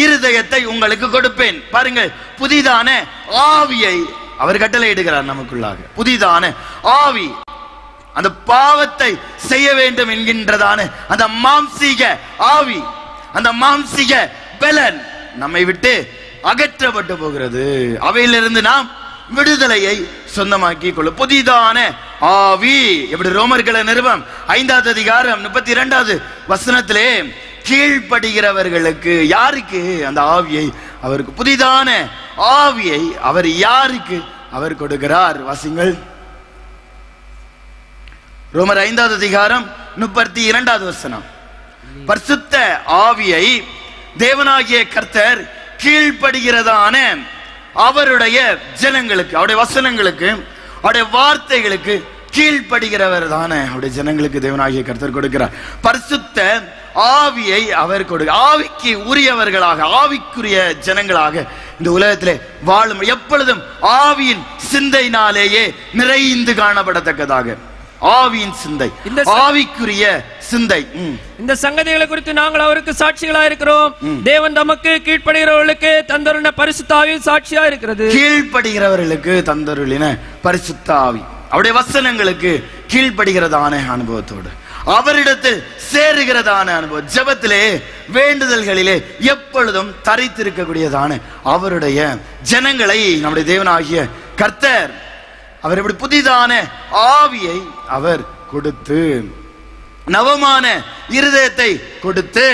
S1: இருதயத்தை உங்களுக்கு கொடுப்பேன். பாருங்கள், புதிதான ஆவியை அவர் கட்டளையிடுகிறார் நமக்குள்ளாக. புதிதான ஆவி அந்த பாவத்தை செய்ய வேண்டும் என்கின்றதான அந்த மாம்சீக ஆவி, அந்த மாம்சீக பலன் நம்மை விட்டு அகற்றப்பட்டு போகிறது. அவையிலிருந்து நாம் விடுதலையை சொந்தமாக்கி கொள்ள புதிதான ஆவி. எப்படி ரோமர்கள நிருபம் 5வது அதிகாரம் 32வது வசனத்திலே கீழ்ப்படுகிறவர்களுக்கு, யாருக்கு அந்த ஆவியை, அவருக்கு புதிதான ஆவியை அவர் யாருக்கு அவர் கொடுக்கிறார்? வாசிங்கள். ரோமர் 5வது அதிகாரம் 32வது வசனம். பரிசுத்த ஆவியை தேவனாகிய கர்த்தர் கீழ்ப்படுகிறதான அவருடைய ஜனங்களுக்கு, அவருடைய வசனங்களுக்கு, அவருடைய வார்த்தைகளுக்கு கீழ்ப்படுகிறவர் தானே அவருடைய ஜனங்களுக்கு தேவனாகிய கர்த்தர் கொடுக்கிறார். பரிசுத்த ஆவியை அவர் ஆவிக்கு உரியவர்களாக, ஆவிக்குரிய ஜனங்களாக இந்த உலகத்திலே வாழும், எப்பொழுதும் ஆவியின் சிந்தையினாலேயே நிறைந்து காணப்படத்தக்கதாக ஆவியின் சிந்தை, ஆவிக்குரிய சிந்தை.
S2: இந்த சங்கதிகளை குறித்து நாங்கள் அவருக்கு சாட்சிகளா இருக்கிறோம். தேவன் நமக்கு கீழ்ப்படுகிறவர்களுக்கு தந்தருளின பரிசுத்த ஆவி சாட்சியா இருக்கிறது.
S1: கீழ்ப்படுகிறவர்களுக்கு தந்தருளின பரிசுத்த ஆவி, அவருடைய வசனங்களுக்கு கீழ்ப்படுகிறதான அனுபவத்தோடு அவரிடத்தில் சேருகிறதான அனுபவம், ஜெபத்திலே வேண்டுதல்களிலே எப்பொழுதும் தரித்திருக்கக்கூடியதான அவருடைய ஜனங்களை நம்முடைய தேவனாகிய கர்த்தர் அவர் எப்படி புதிதான ஆவியை அவர் கொடுத்து, நவமான இருதயத்தை கொடுத்து,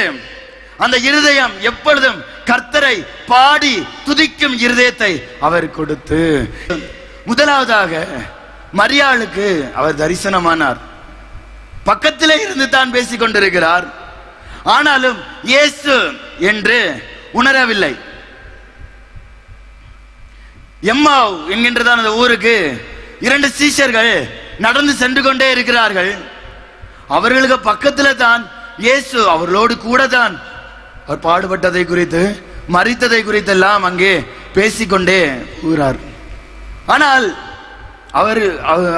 S1: அந்த இருதயம் எப்பொழுதும் கர்த்தரை பாடி துதிக்கும் இருதயத்தை அவர் கொடுத்து, முதலாவதாக மரியாளுக்கு அவர் தரிசனமானார். பக்கத்திலே இருந்து தான் பேசிக் கொண்டிருக்கிறார். ஆனாலும் இயேசு என்று உணரவில்லை. எம்மாவ் என்கின்றதான அந்த ஊருக்கு 2 சீஷர்கள் நடந்து சென்று கொண்டே இருக்கிறார்கள். அவர்களுக்கு பக்கத்துல தான் இயேசு அவர்களோடு கூட தான் அவர் பாடுபட்டதை குறித்து, மரித்ததை குறித்தெல்லாம் அங்கே பேசிக்கொண்டே போகிறார். ஆனால்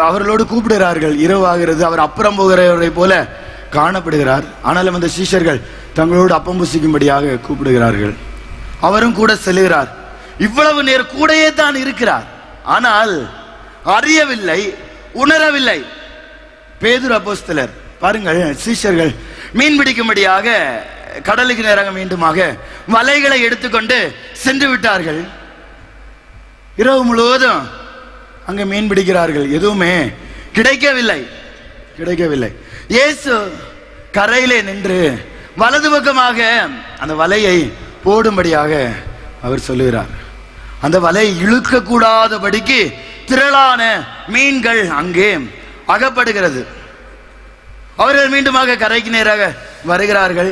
S1: அவர்களோடு கூப்பிடுகிறார்கள். இரவாகிறது, அவர் அப்புறம் போகிறவரை போல காணப்படுகிறார். ஆனாலும் அந்த சீஷர்கள் தங்களோடு அப்பம் புசிக்கும்படியாக கூப்பிடுகிறார்கள். அவரும் கூட செல்கிறார். இவ்வளவு நேரம் கூடையே தான் இருக்கிறார். ஆனால் அறியவில்லை, உணரவில்லை. பேதுரு அப்போஸ்தலர் பாருங்கள், சீஷர்கள் மீன் பிடிக்கும்படியாக கடலுக்கு நேராக மீண்டுமாக வலைகளை எடுத்துக்கொண்டு சென்று விட்டார்கள். இரவு முழுவதும் அங்க மீன் பிடிக்கிறார்கள், எதுவுமே கிடைக்கவில்லை. இயேசு கரையிலே நின்று வலது பக்கமாக அந்த வலையை போடும்படியாக அவர் சொல்லுகிறார். அந்த வலை இழுக்க கூடாதபடிக்கு திரளான மீன்கள் அங்கே அகப்படுகிறது. அவர்கள் மீண்டுமாக கரைக்கு நேராக வருகிறார்கள்.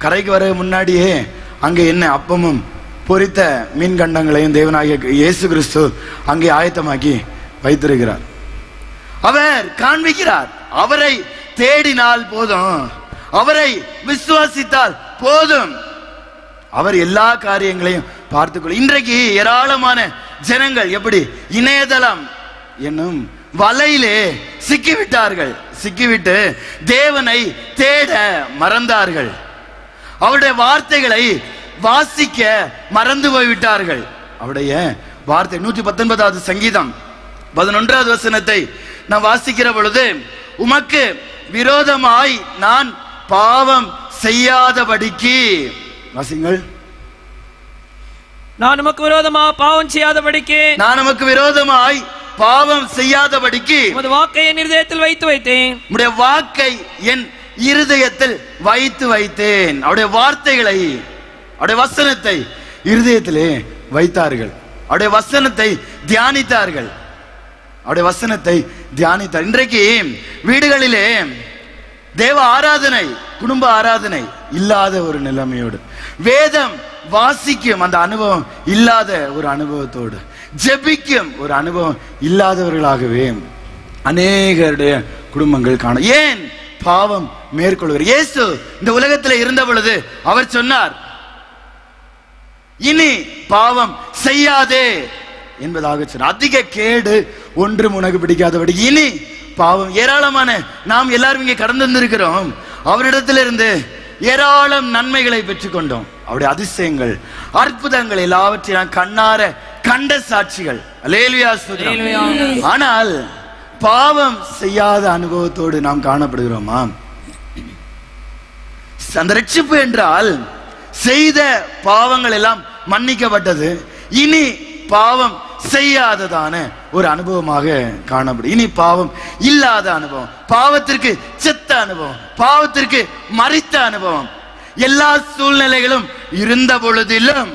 S1: கரைக்கு வர முன்னாடியே அங்கே என்ன அப்பமும் பொரித்த மீன் கண்டங்களையும் தேவனாகிய இயேசு கிறிஸ்து அங்கே ஆயத்தமாக்கி வைத்திருக்கிறார். அவர் காண்பிக்கிறார். அவரை தேடினால் போதும், அவரை விசுவாசித்தால் போதும், அவர் எல்லா காரியங்களையும் பார்த்துக்கொள்ள. இன்றைக்கு ஏராளமான ஜனங்கள் எப்படி இணையதளம் என்னும் வலையிலே சிக்கிவிட்டார்கள். சிக்கிவிட்டு தேவனை தேட மறந்தார்கள். அவருடைய வார்த்தைகளை வாசிக்க மறந்து போய்விட்டார்கள். அவருடைய வார்த்தை 119வது சங்கீதம் 11வது வசனத்தை நான் வாசிக்கிற பொழுது, உமக்கு விரோதமாய் நான் பாவம் செய்யாதபடிக்கு, வாசிங்கள்.
S2: நான் உமக்கு விரோதமாக பாவம் செய்யாதபடிக்கு,
S1: நான் உமக்கு விரோதமாய் பாவம் செய்யாதபடிக்கு
S2: உமது வாக்கை என் இருதயத்தில் வைத்து வைத்தேன்.
S1: உம்முடைய வாக்கை என் இருதயத்தில் வைத்து வைத்தேன். அவருடைய வார்த்தைகளை, அவருடைய வசனத்தை இருதயத்திலே வைத்தார்கள். அவருடைய வசனத்தை தியானித்தார்கள். அவருடைய வசனத்தை தியானித்தார். இன்றைக்கு வீடுகளிலே தேவ ஆராதனை, குடும்ப ஆராதனை இல்லாத ஒரு நிலைமையோடு, வேதம் வாசிக்கும் அந்த அனுபவம் இல்லாத ஒரு அனுபவத்தோடு, ஜெபிக்கும் ஒரு அனுபவம் இல்லாதவர்களாகவே அநேகருடைய குடும்பங்கள் காண. ஏன் பாவம் மேற்கொள்கிற? இயேசு இந்த உலகத்தில் இருந்த பொழுது அவர் சொன்னார், இனி பாவம் செய்யாதே என்பதாக சொன்னார். அதிக கேடு ஒன்றும் உனக்கு பிடிக்காதபடி இனி பாவம். ஏராளமான நாம் எல்லாரும் இங்கே கடந்து வந்திருக்கிறோம். அவரிடத்திலிருந்து ஏராளம் நன்மைகளை பெற்றுக்கொண்டோம். அவருடைய அதிசயங்கள், அற்புதங்கள் எல்லாவற்றையும் நான் கண்ணார கண்ட சாட்சிகள். அல்லேலூயா, ஸ்தோத்திரம். ஆனால் பாவம் செய்யாத அனுபவத்தோடு நாம் காணப்படுகிறோமா? அந்த ரட்சிப்பு என்றால் செய்த பாவங்கள் எல்லாம் மன்னிக்கப்பட்டது, இனி பாவம் செய்யாததான ஒரு அனுபவமாக காணப்படும். இனி பாவம் இல்லாத அனுபவம், பாவத்திற்கு செத்த அனுபவம், பாவத்திற்கு மரித்த அனுபவம். எல்லா சூழ்நிலைகளும் இருந்த பொழுதிலும்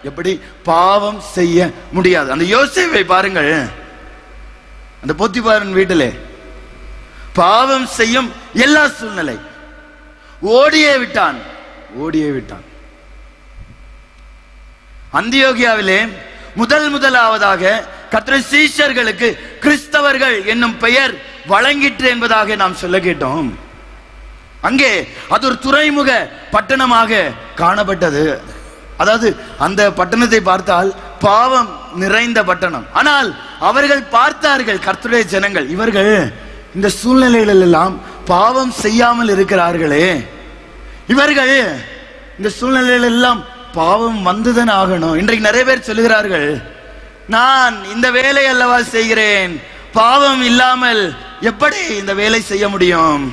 S1: எப்படி பாவம் செய்ய முடியாது. அந்த யோசேப்பை பாருங்கள், அந்த போத்திபாரின் வீட்டிலே பாவம் செய்யும் எல்லா சூழ்நிலை, ஓடியே விட்டான். அந்தியோகியாவிலே முதலாவதாக கர்த்தருடைய சீஷர்களுக்கு கிறிஸ்தவர்கள் என்னும் பெயர் வழங்கிற்று என்பதாக நாம் சொல்ல கேட்டோம். அங்கே அது ஒரு துறைமுக பட்டணமாக காணப்பட்டது. அதாவது அந்த பட்டணத்தை பார்த்தால் பாவம் நிறைந்த பட்டணம். ஆனால் அவர்கள் பார்த்தார்கள், கர்த்தருடைய ஜனங்கள், இவர்கள் இந்த சூழ்நிலைகளில் எல்லாம் பாவம் செய்யாமல் இருக்கிறார்களே, இவர்கள் இந்த சூழ்நிலைகள் எல்லாம் பாவம் வந்துதான் ஆகணும். இன்றைக்கு நிறைய பேர் சொல்லுகிறார்கள், நான் இந்த வேலை அல்லவா செய்கிறேன், பாவம் இல்லாமல் எப்படி இந்த வேலை செய்ய முடியும்,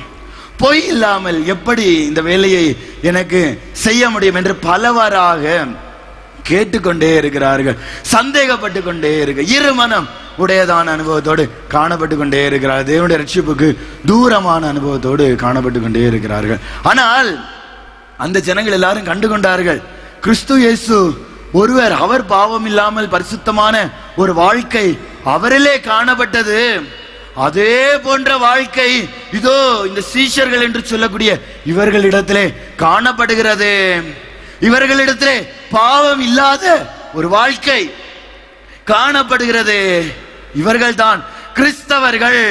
S1: பொய் இல்லாமல் எப்படி இந்த வேலையை எனக்கு செய்ய முடியும் என்று பலவாறாக கேட்டுக்கொண்டே இருக்கிறார்கள், சந்தேகப்பட்டு கொண்டே இருக்க, இருமனம் உடையதான அனுபவத்தோடு காணப்பட்டு கொண்டே இருக்கிறார்கள். தேவனுடைய ரட்சிப்புக்கு தூரமான அனுபவத்தோடு காணப்பட்டு கொண்டே இருக்கிறார்கள். ஆனால் அந்த ஜனங்கள் எல்லாரும் கண்டுகொண்டார்கள், கிறிஸ்து இயேசு ஒருவர், அவர் பாவம் இல்லாமல் பரிசுத்தமான ஒரு வாழ்க்கை அவரிலே காணப்பட்டது. அதே போன்ற வாழ்க்கை இதோ இந்த சீஷர்கள் என்று சொல்லக்கூடிய இவர்களிடத்திலே காணப்படுகிறது. இவர்களிடத்திலே பாவம் இல்லாத ஒரு வாழ்க்கை காணப்படுகிறது. இவர்கள்தான் கிறிஸ்தவர்கள்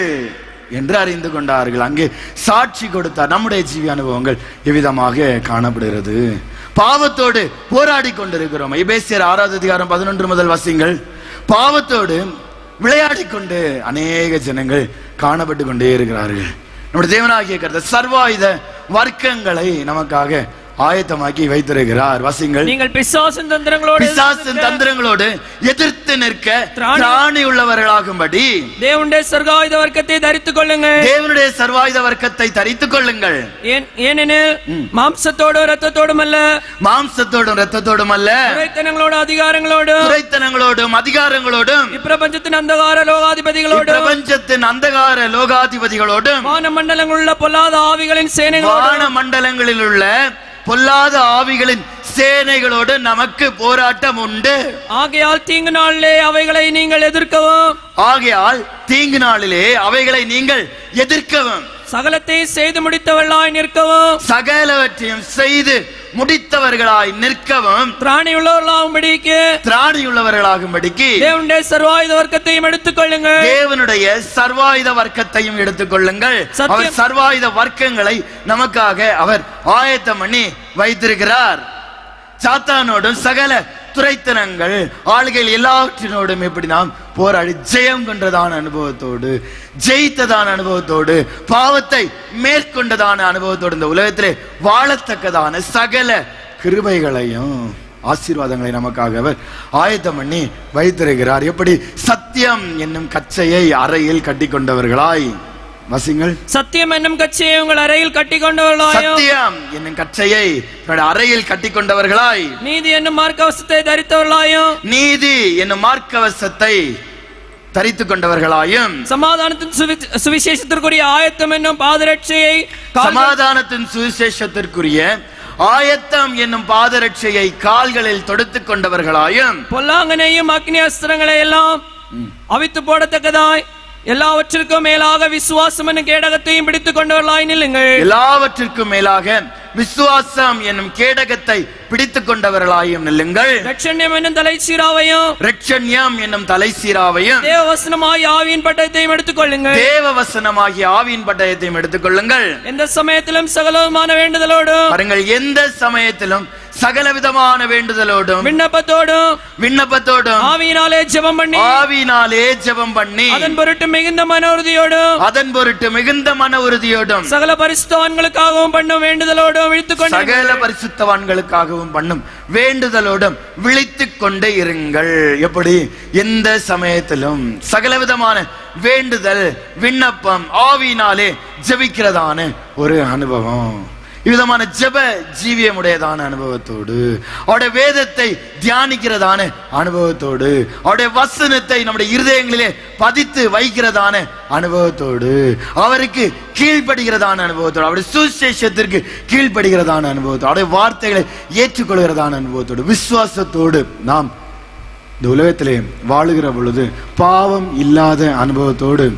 S1: என்று அறிந்து கொண்டார்கள். அங்கே சாட்சி கொடுத்தார். நம்முடைய ஜீவி அனுபவங்கள் எவ்விதமாக காணப்படுகிறது? பாவத்தோடு போராடி கொண்டிருக்கிறோம். எபேசியர் 6வது அதிகாரம் 11 முதல் வாசிங்கள். பாவத்தோடு விளையாடி கொண்டு அநேக ஜனங்கள் காணப்பட்டு கொண்டே இருக்கிறார்கள். நம்முடைய தேவனாகிய கர்த்தர் சர்வாயுத வர்க்கங்களை நமக்காக ஆயத்தமாக்கி வைத்திருக்கிறார். வாசிங்கள்.
S2: நீங்கள் பிசாசின்
S1: தந்திரங்களோடு எதிர்த்து நிற்க திராணி உள்ளவர்களாகும்படி
S2: தேவனுடைய சர்வாயுத வர்க்கத்தை தரித்துக் கொள்ளுங்கள்.
S1: தேவனுடைய சர்வாயுத வர்க்கத்தை தரித்துக் கொள்ளுங்கள்.
S2: ஏனெனில் மாம்சத்தோடும் இரத்தத்தோடும் அல்ல,
S1: இரத்தத்தோடும் அல்ல,
S2: துரைத்தனங்களோடும் அதிகாரங்களோடும் இப்பிரபஞ்சத்தின் அந்தகார லோகாதிபதிகளோடும் வானமண்டலங்களில் உள்ள பொல்லாத ஆவிகளின் சேனைகளோடு நமக்கு போராட்டம் உண்டு. ஆகையால் தீங்கு நாளிலே அவைகளை நீங்கள் எதிர்க்கவும் சகலத்தையும் செய்து முடித்தவர்களாய் நிற்கவும் திராணியுள்ளவர்களாகும்படிக்கு தேவனுடைய சர்வாயுத வர்க்கத்தையும் எடுத்துக் கொள்ளுங்கள். அவர் சர்வாயுத வர்க்கங்களை நமக்காக அவர் ஆயத்தம் பண்ணி வைத்திருக்கிறார். சாத்தானோடும் சகல துரைத்தனங்கள் ஆளுகையில் எல்லாவற்றினோடும் எப்படி நாம் போராடி ஜெயம் கொண்டதான அனுபவத்தோடு, ஜெயித்ததான அனுபவத்தோடு, பாவத்தை மேற்கொண்டதான அனுபவத்தோடு இந்த உலகத்திலே வாழத்தக்கதான சகல கிருபைகளையும் ஆசீர்வாதங்களை நமக்காக அவர் ஆயத்தம் பண்ணி வைத்திருக்கிறார். எப்படி சத்தியம் என்னும் கச்சையை அறையில் கட்டி கொண்டவர்களாய், வசிங்கள். சத்தியம் என்னும் கச்சையை உங்கள் அறையில் கட்டிக்கொண்டவர்களாய்,
S1: சத்தியம் என்னும் கச்சையை அறையில் கட்டிக்கொண்டவர்களாய்,
S2: நீதி என்னும் மார்க்கவசத்தை தரித்தவர்களாயும்,
S1: நீதி என்னும் மார்க்கவசத்தை தரித்துக் கொண்டவர்களாயும்,
S2: சமாதானத்தின் சுவிசேஷத்திற்குரிய ஆயத்தம் என்னும் பாதரட்சையை,
S1: சமாதானத்தின் சுவிசேஷத்திற்குரிய ஆயத்தம் என்னும் பாதரட்சையை கால்களில் தொடுத்துக் கொண்டவர்களாயும்,
S2: பொல்லாங்கனையும் அக்னி அஸ்திரங்களை எல்லாம் அவித்து போடத்தக்கதாய் எல்லாவற்றிற்கும் மேலாக விசுவாசம் என்னும் கேடகத்தையும் பிடித்துக் கொண்டவர்களாய் நில்லுங்கள்.
S1: எல்லாவற்றிற்கும் மேலாக விசுவாசம் என்னும் கேடகத்தை பிடித்துக் கொண்டவர்களாயும் நில்லுங்கள்.
S2: ரட்சண்யம் என்னும் தலைசீராவையும் தேவவசனமாகிய ஆவியின் பட்டயத்தையும் எடுத்துக் கொள்ளுங்கள். எந்த சமயத்திலும் சகலவிதமான வேண்டுதலோடும்
S1: பாருங்கள், எந்த சமயத்திலும் சகலவிதமான வேண்டுதலோடும் விண்ணப்பத்தோடும்
S2: ஆவியினாலே ஜெபம் பண்ணி அதன் பொருட்டு மிகுந்த மன உறுதியோடும் சகல பரிசுத்தவான்களுக்காகவும் பண்ணும் வேண்டுதலோடும்
S1: விழித்துக் கொண்டே இருங்கள். எப்படி? எந்த சமயத்திலும் சகலவிதமான வேண்டுதல், விண்ணப்பம், ஆவியினாலே ஜெபிக்கிறதான ஒரு அனுபவம். இவ்விதமான ஜெப ஜீவியமுடையதான அனுபவத்தோடு, அவருடைய வேதத்தை தியானிக்கிறதான அனுபவத்தோடு, அவருடைய வசனத்தை நம்முடைய இருதயங்களிலே பதித்து வைக்கிறதான அனுபவத்தோடு, அவருக்கு கீழ்ப்படுகிறதான அனுபவத்தோடு, அவருடைய சுவிசேஷத்திற்கு கீழ்ப்படுகிறதான அனுபவத்தோடு, அவருடைய வார்த்தைகளை ஏற்றுக்கொள்கிறதான அனுபவத்தோடு, விசுவாசத்தோடு நாம் இந்த உலகத்திலே வாழுகிற பொழுது பாவம் இல்லாத அனுபவத்தோடு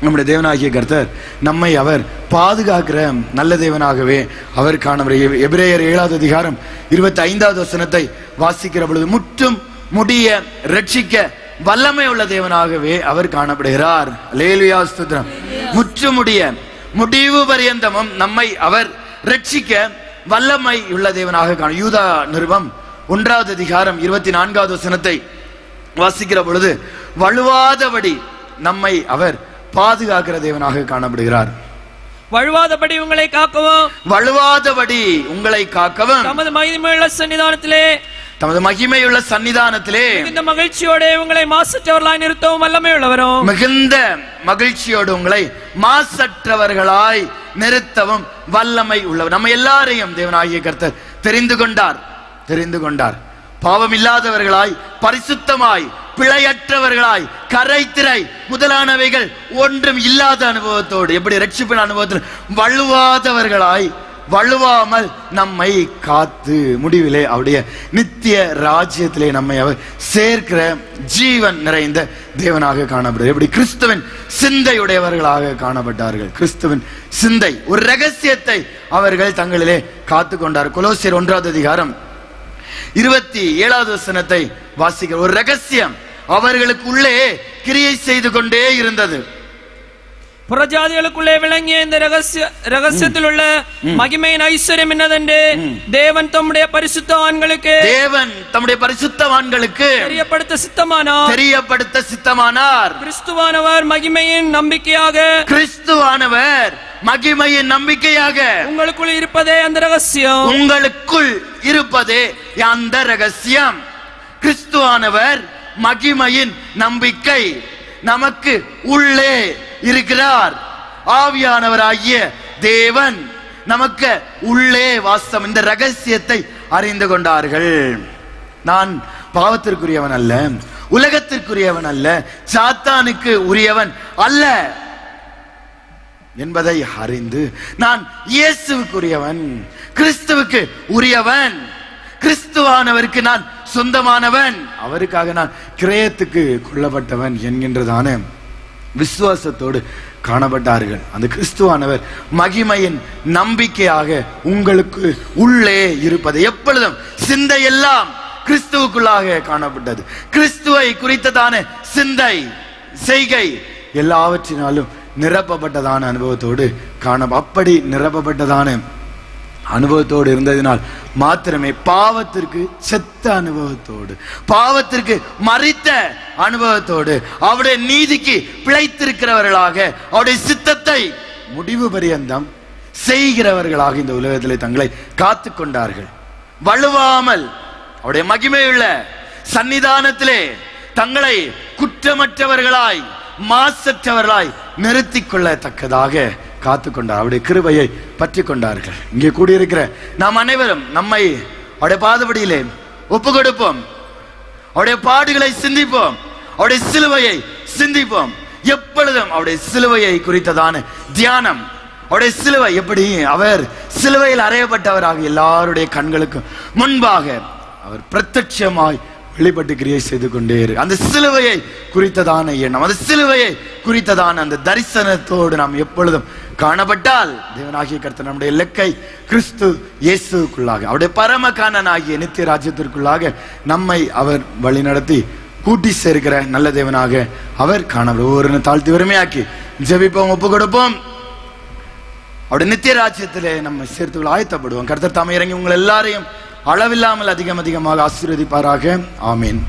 S1: நம்முடைய தேவனாகிய கர்த்தர் நம்மை அவர் பாதுகாக்கிற நல்ல தேவனாகவே அவர் காணப்படுகிறார். எபிரேயர் 7வது அதிகாரம் 25வது வசனத்தை வாசிக்கிற பொழுது முற்றும் முடிய ரட்சிக்க வல்லமை உள்ள தேவனாகவே அவர் காணப்படுகிறார். அல்லேலூயா, ஸ்தோத்திரம். முற்றுமுடிய முடிவு பரியந்தமும் நம்மை அவர் ரட்சிக்க வல்லமை உள்ள தேவனாக காண. யூதா நிருபம் 1வது அதிகாரம் 24வது வசனத்தை வாசிக்கிற பொழுது வழுவாதபடி நம்மை அவர் பாதுகாக்கிற தேவனாக காணப்படுகிறார்.
S2: வழுவாதபடி உங்களை காக்கவும்,
S1: வழுவாதபடி உங்களை காக்கவும்
S2: தமது மகிமையுள்ள சன்னிதானத்திலே மிகுந்த மகிழ்ச்சியோடு உங்களை மாசற்றவர்களாய் நிறுத்தவும் வல்லமை உள்ளவரும்,
S1: மிகுந்த மகிழ்ச்சியோடு உங்களை மாசற்றவர்களாய் நிறுத்தவும் வல்லமை உள்ளவர். நம்ம எல்லாரையும் தேவனாகிய கர்த்தர் தெரிந்து கொண்டார். பாவம் இல்லாதவர்களாய், பரிசுத்தமாய், பிழையற்றவர்களாய், கரைத்திரை முதலானவைகள் ஒன்றும் இல்லாத அனுபவத்தோடு, எப்படி ரட்சிப்பின் அனுபவத்தில் வழுவாதவர்களாய், வழுவாமல் நம்மை காத்து முடிவிலே அவருடைய நித்திய ராஜ்யத்திலே நம்மை அவர் சேர்க்கிற ஜீவன் நிறைந்த தேவனாக காணப்படுகிறார். எப்படி கிறிஸ்துவின் சிந்தையுடையவர்களாக காணப்பட்டார்கள். கிறிஸ்துவின் சிந்தை, ஒரு ரகசியத்தை அவர்கள் தங்களிலே காத்து கொண்டார். கொலோசியர் 1வது அதிகாரம் 27வது வசனத்தை வாசிக்கிற ஒரு ரகசியம் அவர்களுக்குள்ளே கிரியை செய்து கொண்டே இருந்தது.
S2: புறஜாதிகளுக்குள்ளே விளங்கிய இந்த ரகசியத்தில் உள்ள மகிமையின் ஐஸ்வர்யம் என்னதென்று தேவன் தம்முடைய பரிசுத்தவான்களுக்கு தெரியப்படுத்த சித்தமானார். கிறிஸ்துவானவர் மகிமையின் நம்பிக்கையாக உங்களுக்குள் இருப்பதே அந்த ரகசியம்.
S1: கிறிஸ்துவானவர் மகிமையின் நம்பிக்கை நமக்கு உள்ளே இருக்கிறார். ஆவியானவராகிய தேவன் நமக்கு உள்ளே வாசம். இந்த ரகசியத்தை அறிந்து கொண்டார்கள். நான் பாவத்திற்குரியவன் அல்ல, உலகத்திற்குரியவன் அல்ல, சாத்தானுக்கு உரியவன் அல்ல என்பதை அறிந்து நான் இயேசுவுக்குரியவன், கிறிஸ்துவுக்கு உரியவன், கிறிஸ்துவானவருக்கு நான் சொந்தமானவன், அவருக்காக நான் கிரயத்துக்கு கொள்ளப்பட்டவன் என்கின்றதான விசுவாசத்தோடு காணப்பட்டார்கள். அந்த கிறிஸ்துவானவர் மகிமையின் நம்பிக்கையாக உங்களுக்கு உள்ளே இருப்பது. எப்பொழுதும் சிந்தையெல்லாம் கிறிஸ்துவுக்குள்ளாக காணப்பட்டது. கிறிஸ்துவை குறித்ததான சிந்தை, செய்கை எல்லாவற்றினாலும் நிரப்பப்பட்டதான அனுபவத்தோடு அப்படி நிரப்பப்பட்டதான அனுபவத்தோடு இருந்ததினால் மாத்திரமே பாவத்திற்கு செத்த அனுபவத்தோடு, பாவத்திற்கு மரித்த அனுபவத்தோடு, அவருடைய நீதிக்கு பிழைத்திருக்கிறவர்களாக, அவருடைய சித்தத்தை முடிவு பரியந்தம் செய்கிறவர்களாக இந்த உலகத்திலே தங்களை காத்து கொண்டார்கள். வழுவாமல் அவருடைய மகிமையுள்ள சன்னிதானத்திலே தங்களை குற்றமற்றவர்களாய், மாசற்றவர்களாய் நிறுத்திக் கொள்ளத்தக்கதாக காத்து கொண்டார். அவருடைய கிருபையை பற்றி கொண்டார்கள். இங்கே கூடியிருக்கிற நாம் அனைவரும் நம்மை அவருடைய பாதபடியிலே ஒப்பு கொடுப்போம். அவருடைய பாடுகளை சிந்திப்போம், அவருடைய சிலுவையை சிந்திப்போம். எப்பொழுதும் அவருடைய சிலுவையை குறித்ததான தியானம், அவருடைய சிலுவை எப்படி அவர் சிலுவையில் அறையப்பட்டவராக எல்லாருடைய கண்களுக்கும் முன்பாக அவர் பிரத்யட்சமாய் வெளிப்பட்டு கிரியை செய்து கொண்டே அந்த சிலுவையை குறித்ததான எண்ணம், அந்த சிலுவையை குறித்ததான அந்த தரிசனத்தோடு நாம் எப்பொழுதும் காணப்பட்டால் தேவனாகிய கர்த்தர் நம்முடைய இலக்கை கிறிஸ்து இயேசுக்குள்ளாக, அவருடைய பரமகாணனாகிய நித்திய ராஜ்யத்திற்குள்ளாக நம்மை அவர் வழி நடத்தி கூட்டி சேர்க்கிற நல்ல தேவனாக அவர் காணப்படும். ஒவ்வொரு தாழ்த்தி வறுமையாக்கி ஜெபிப்போம், ஒப்பு கொடுப்போம். அவருடைய நித்திய ராஜ்யத்திலே நம்ம சேர்த்து ஆயத்தப்படுவோம். கர்த்தர் தாமே இறங்கி உங்கள் எல்லாரையும் அளவில்லாமல் அதிகமாக ஆசீர்வதிப்பாராக. ஆமீன்.